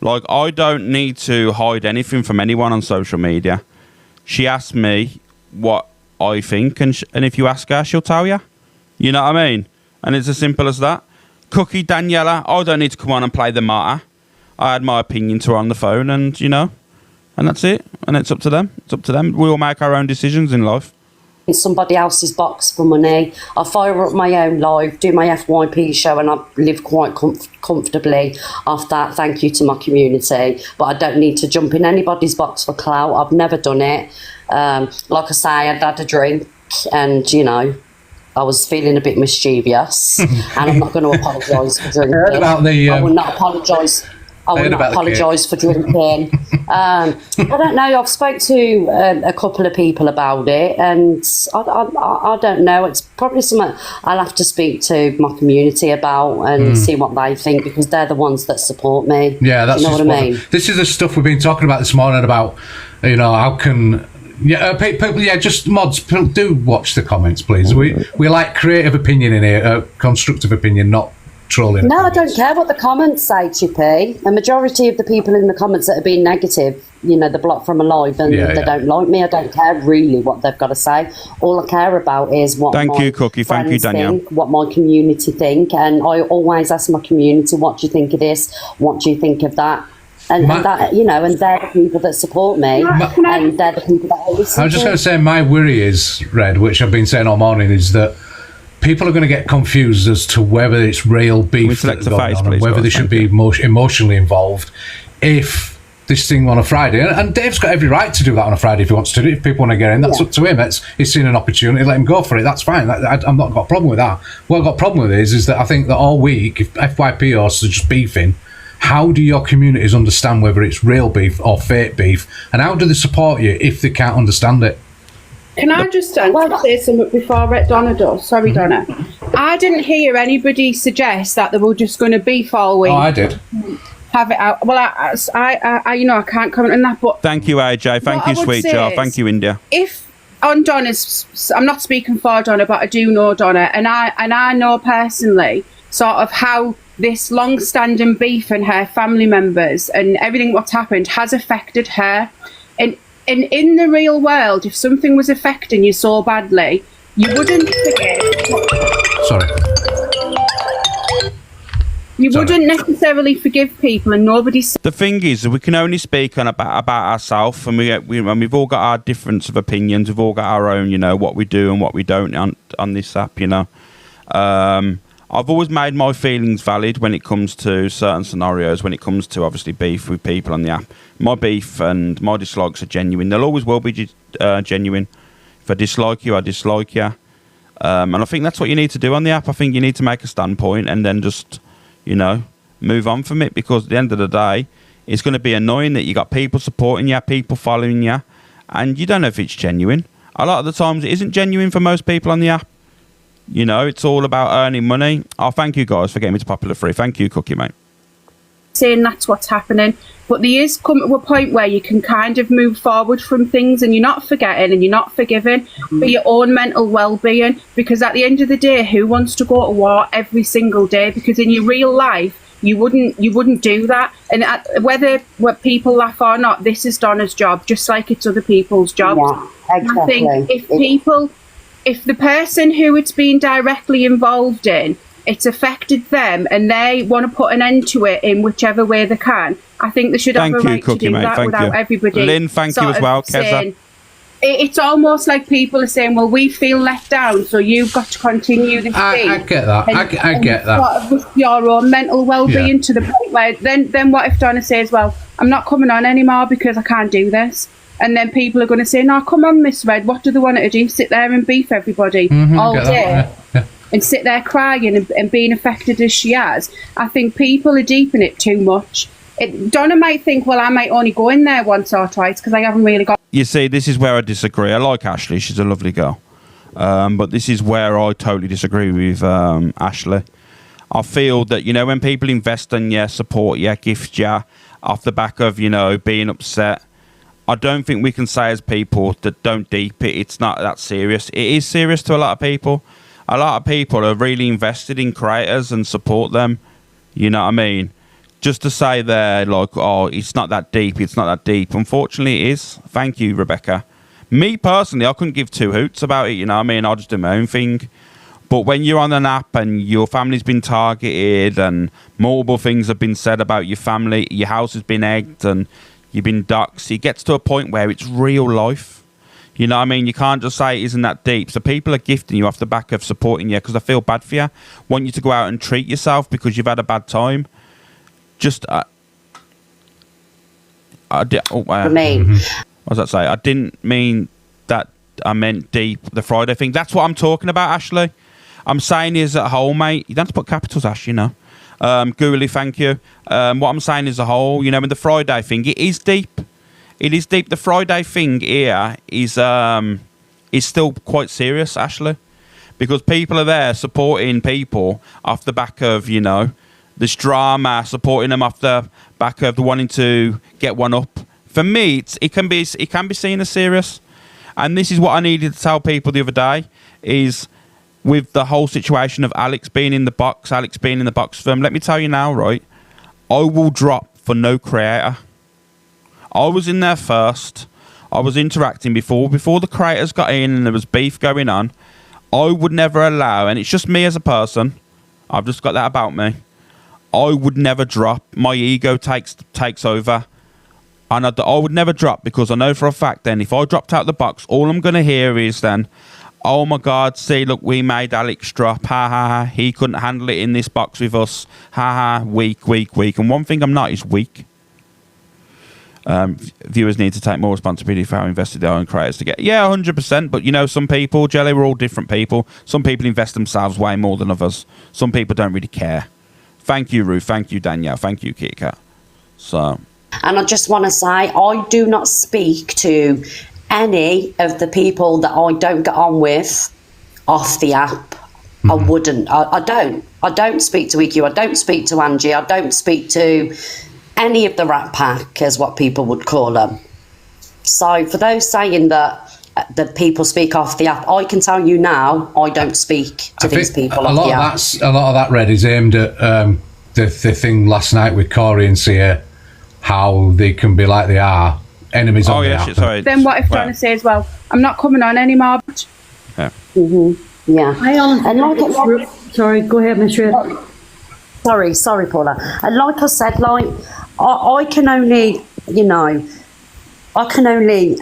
Like, I don't need to hide anything from anyone on social media. She asked me what I think, and if you ask her, she'll tell you. You know what I mean? And it's as simple as that. Cookie, Daniela, I don't need to come on and play the martyr. I had my opinion to her on the phone, and and that's it. And it's up to them. It's up to them. We all make our own decisions in life. In somebody else's box for money. I fire up my own live, do my FYP show, and I live quite comfortably off that. Thank you to my community. But I don't need to jump in anybody's box for clout. I've never done it. Like I say, I'd had a drink, and I was feeling a bit mischievous, and I'm not going to apologise for drinking. I will not apologise. I will not apologise for drinking. I don't know. I've spoke to a couple of people about it, and I don't know. It's probably something I'll have to speak to my community about and see what they think, because they're the ones that support me. Yeah, that's what I mean. This is the stuff we've been talking about this morning about, how can. Yeah, people. Yeah, just mods. Do watch the comments, please. We like creative opinion in here, constructive opinion, not trolling. No, I don't care what the comments say, Chippy. The majority of the people in the comments that have been negative, they're blocked from alive and they don't like me. I don't care really what they've got to say. All I care about is what Thank you, Cookie. Thank you, Danielle. Think, what my community think, and I always ask my community, what do you think of this? What do you think of that? And that, and they're the people that support me, and they're the people that I listen to. I was just going to say, my worry is, Red, which I've been saying all morning, is that people are going to get confused as to whether it's real beef that's going on, and whether they should be emotionally involved if this thing on a Friday. And Dave's got every right to do that on a Friday if he wants to do it. If people want to get in, that's up to him. He's seen an opportunity, let him go for it. That's fine. I'm not got a problem with that. What I've got a problem with is that I think that all week, if FYP hosts are just beefing, how do your communities understand whether it's real beef or fake beef? And how do they support you if they can't understand it? Can I just say something before Donna does? Sorry, Donna. I didn't hear anybody suggest that they were just going to beef all week. Oh, I did. Have it out. Well, I can't comment on that. But thank you, AJ. Thank you, sweet jar. Thank you, India. If on Donna's, I'm not speaking for Donna, but I do know Donna, and I know personally sort of how this long-standing beef and her family members and everything what's happened has affected her. And in the real world, if something was affecting you so badly, you wouldn't forget. Sorry. You wouldn't necessarily forgive people, and nobody's. The thing is, we can only speak on about ourselves, and we've all got our difference of opinions. We've all got our own, what we do and what we don't on this app. I've always made my feelings valid when it comes to certain scenarios, when it comes to obviously beef with people on the app. My beef and my dislikes are genuine. They'll always will be genuine. If I dislike you, I dislike you. And I think that's what you need to do on the app. I think you need to make a standpoint and then just, move on from it, because at the end of the day, it's going to be annoying that you got people supporting you, people following you, and you don't know if it's genuine. A lot of the times it isn't genuine for most people on the app. It's all about earning money. Oh, thank you guys for getting me to Popular Free. Thank you, Cookie, mate. saying that's what's happening. But there is come to a point where you can kind of move forward from things, and you're not forgetting and you're not forgiving for your own mental well-being. Because at the end of the day, who wants to go to war every single day? Because in your real life, you wouldn't do that. And whether people laugh or not, this is Donna's job, just like it's other people's jobs. Yeah, exactly. I think if the person who it's been directly involved in, it's affected them, and they want to put an end to it in whichever way they can, I think they should have a right to do that without everybody. Lynn, thank you as well, Keza. It's almost like people are saying, well, we feel let down, so you've got to continue this thing. I get that. I get that. Sort of risk your own mental well-being to the point where then what if Donna says, well, I'm not coming on anymore because I can't do this? And then people are going to say, no, come on, Miss Red, what do they want to do? Sit there and beef everybody all day? And sit there crying and being affected as she has. I think people are deep in it too much. Donna might think, well, I might only go in there once or twice because I haven't really got... You see, this is where I disagree. I like Ashley. She's a lovely girl. But this is where I totally disagree with Ashley. I feel that, when people invest in you, support you, gift you, off the back of, being upset, I don't think we can say as people that don't deep it. It's not that serious. It is serious to a lot of people. A lot of people are really invested in creators and support them. You know what I mean? Just to say they're like, oh, it's not that deep. It's not that deep. Unfortunately, it is. Thank you, Rebecca. Me personally, I couldn't give two hoots about it. You know what I mean? I'll just do my own thing. But when you're on an app and your family's been targeted and multiple things have been said about your family, your house has been egged and you've been doxxed, it gets to a point where it's real life. You know what I mean? You can't just say it isn't that deep. So people are gifting you off the back of supporting you because they feel bad for you, want you to go out and treat yourself because you've had a bad time. Just, what was that say? I didn't mean that. I meant deep, the Friday thing. That's what I'm talking about, Ashley. I'm saying is at whole, mate. You don't have to put capitals, Ash, Ghoulie, thank you. What I'm saying is a whole, in the Friday thing, it is deep. It is deep. The Friday thing here is still quite serious, Ashley, because people are there supporting people off the back of, this drama, supporting them off the back of the wanting to get one up. For me, it can be seen as serious, and this is what I needed to tell people the other day is with the whole situation of Alex being in the box for them. Let me tell you now, right? I will drop for no creator. I was in there first. I was interacting before the creators got in and there was beef going on. I would never allow, and it's just me as a person, I've just got that about me, I would never drop. My ego takes over. And I would never drop because I know for a fact then if I dropped out the box, all I'm going to hear is then, oh my God, see, look, we made Alex drop. Ha ha ha. He couldn't handle it in this box with us. Ha ha. Weak. And one thing I'm not is weak. Viewers need to take more responsibility for how invested their own creators to get. Yeah, 100%. But some people, Jelly, we're all different people. Some people invest themselves way more than others. Some people don't really care. Thank you, Ruth. Thank you, Danielle. Thank you, Kit Kat. So. And I just want to say, I do not speak to any of the people that I don't get on with off the app. I wouldn't. I don't. I don't speak to EQ. I don't speak to Angie. I don't speak to any of the Rat Pack, as what people would call them. So for those saying that people speak off the app, I can tell you now, I don't speak to these people off the app. A lot of that, Red, is aimed at the thing last night with Corie and Sia, how they can be like they are, enemies on the app. Sorry. Then what if Donna says, well, I'm not coming on anymore? Yeah. Yeah. And like sorry, go ahead, Miss Red. Sorry, Paula. And like I said, I can only, I can only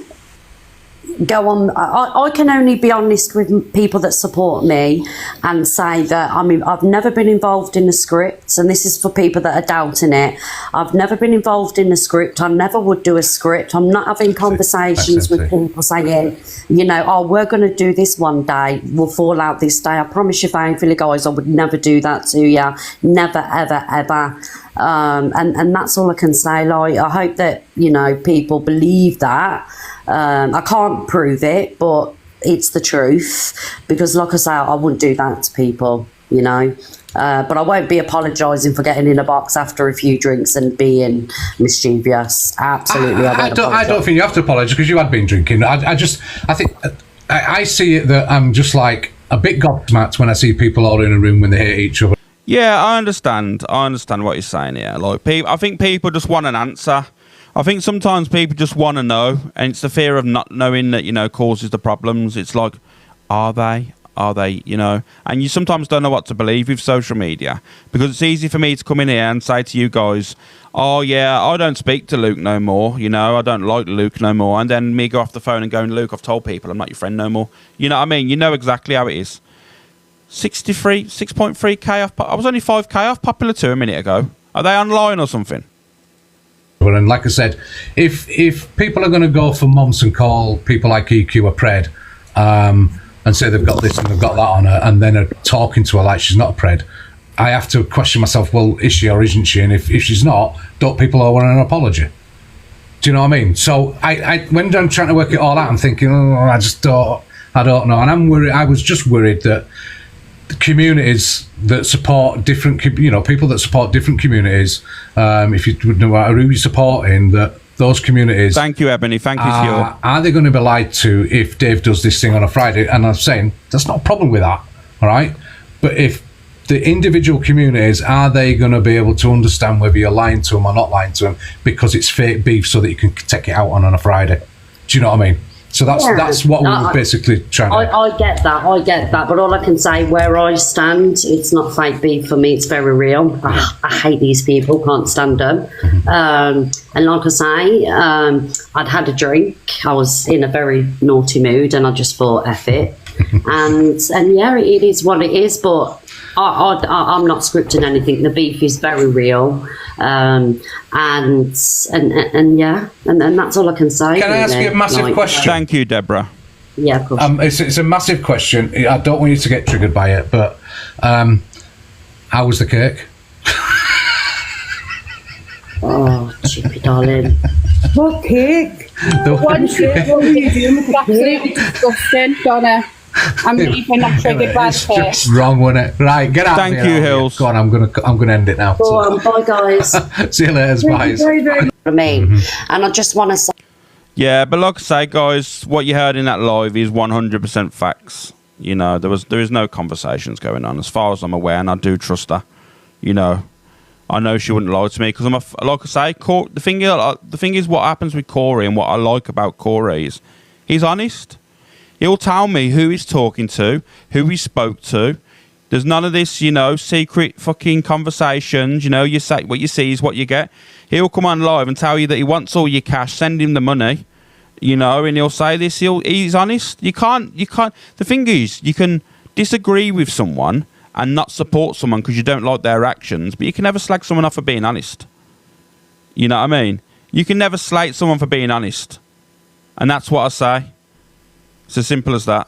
go on. I can only be honest with people that support me and say that, I've never been involved in a script, and this is for people that are doubting it. I've never been involved in a script. I never would do a script. I'm not having conversations with people saying, we're going to do this one day. We'll fall out this day. I promise you, thankfully, guys, I would never do that to you. Never, ever, ever. And that's all I can say. I hope that, people believe that. I can't prove it, but it's the truth, because like I say, I wouldn't do that to people, But I won't be apologising for getting in a box after a few drinks and being mischievous. Absolutely, I don't think you have to apologise because you had been drinking. I see it that I'm just like a bit gobsmacked when I see people all in a room when they hate each other. Yeah, I understand. I understand what you're saying here. Like, I think people just want an answer. I think sometimes people just want to know, and it's the fear of not knowing that, you know, causes the problems. It's like, are they, you know? And you sometimes don't know what to believe with social media, because it's easy for me to come in here and say to you guys, oh yeah, I don't speak to Luke no more, you know, I don't like Luke no more, and then me go off the phone and go, Luke, I've told people I'm not your friend no more. You know what I mean? You know exactly how it is. 6.3k off. I was only 5k off Popular 2 a minute ago. Are they online or something? And like I said, if people are going to go for months and call people like EQ a pred, and say they've got this and they've got that on her, and then are talking to her like she's not a pred, I have to question myself, well, is she or isn't she? And if she's not, don't people owe her an apology? Do you know what I mean? So I when I'm trying to work it all out, I'm thinking, I don't know. And I'm worried. I was just worried that the communities that support different, you know, people that support different communities, if you would know who you're supporting, that those communities. Thank you, Ebony. Thank you, Stuart. Are they going to be lied to if Dave does this thing on a Friday? And I'm saying there's not a problem with that, all right? But if the individual communities, are they going to be able to understand whether you're lying to them or not lying to them because it's fake beef so that you can take it out on a Friday? Do you know what I mean? So that's what we were basically trying to... I get that, but all I can say, where I stand, it's not fake beef for me, it's very real. I hate these people, can't stand them. And like I say, I'd had a drink, I was in a very naughty mood, and I just thought, F it. and yeah, it is what it is, but I'm not scripting anything. The beef is very real, and yeah, and that's all I can say. Can I ask you a massive question? Thank you, Deborah. Yeah, of course. It's a massive question. I don't want you to get triggered by it, but how was the cake? Oh, Chippy, darling. What cake? What were you doing with the absolutely disgusting, Donna. I'm leaving that triggered by the cake. Just wrong, wasn't it? Right, get out. Thank of here, you, Hills. Go on, I'm gonna end it now. Go on, bye guys. See you later, bye. I mean, and I just want to say. Yeah, but like I say, guys, what you heard in that live is 100% facts. You know, there is no conversations going on, as far as I'm aware, and I do trust her. You know, I know she wouldn't lie to me because like I say, the thing is, what happens with Corie and what I like about Corie is he's honest. He'll tell me who he's talking to, who he spoke to. There's none of this, you know, secret fucking conversations. You know, you say what you see is what you get. He'll come on live and tell you that he wants all your cash. Send him the money, you know, and he'll say this. He's honest. You can't. The thing is, you can disagree with someone and not support someone because you don't like their actions, but you can never slag someone off for being honest. You know what I mean? You can never slate someone for being honest, and that's what I say. It's as simple as that.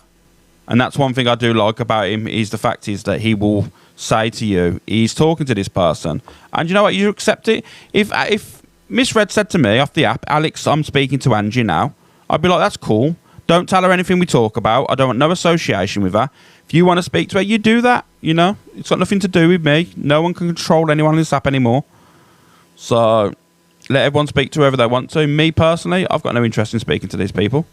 And that's one thing I do like about him, is the fact is that he will say to you, he's talking to this person, and you know what, you accept it. If Miss Red said to me off the app, Alex, I'm speaking to Angie now, I'd be like, that's cool. Don't tell her anything we talk about. I don't want no association with her. If you want to speak to her, you do that, you know. It's got nothing to do with me. No one can control anyone on this app anymore. So let everyone speak to whoever they want to. Me personally, I've got no interest in speaking to these people.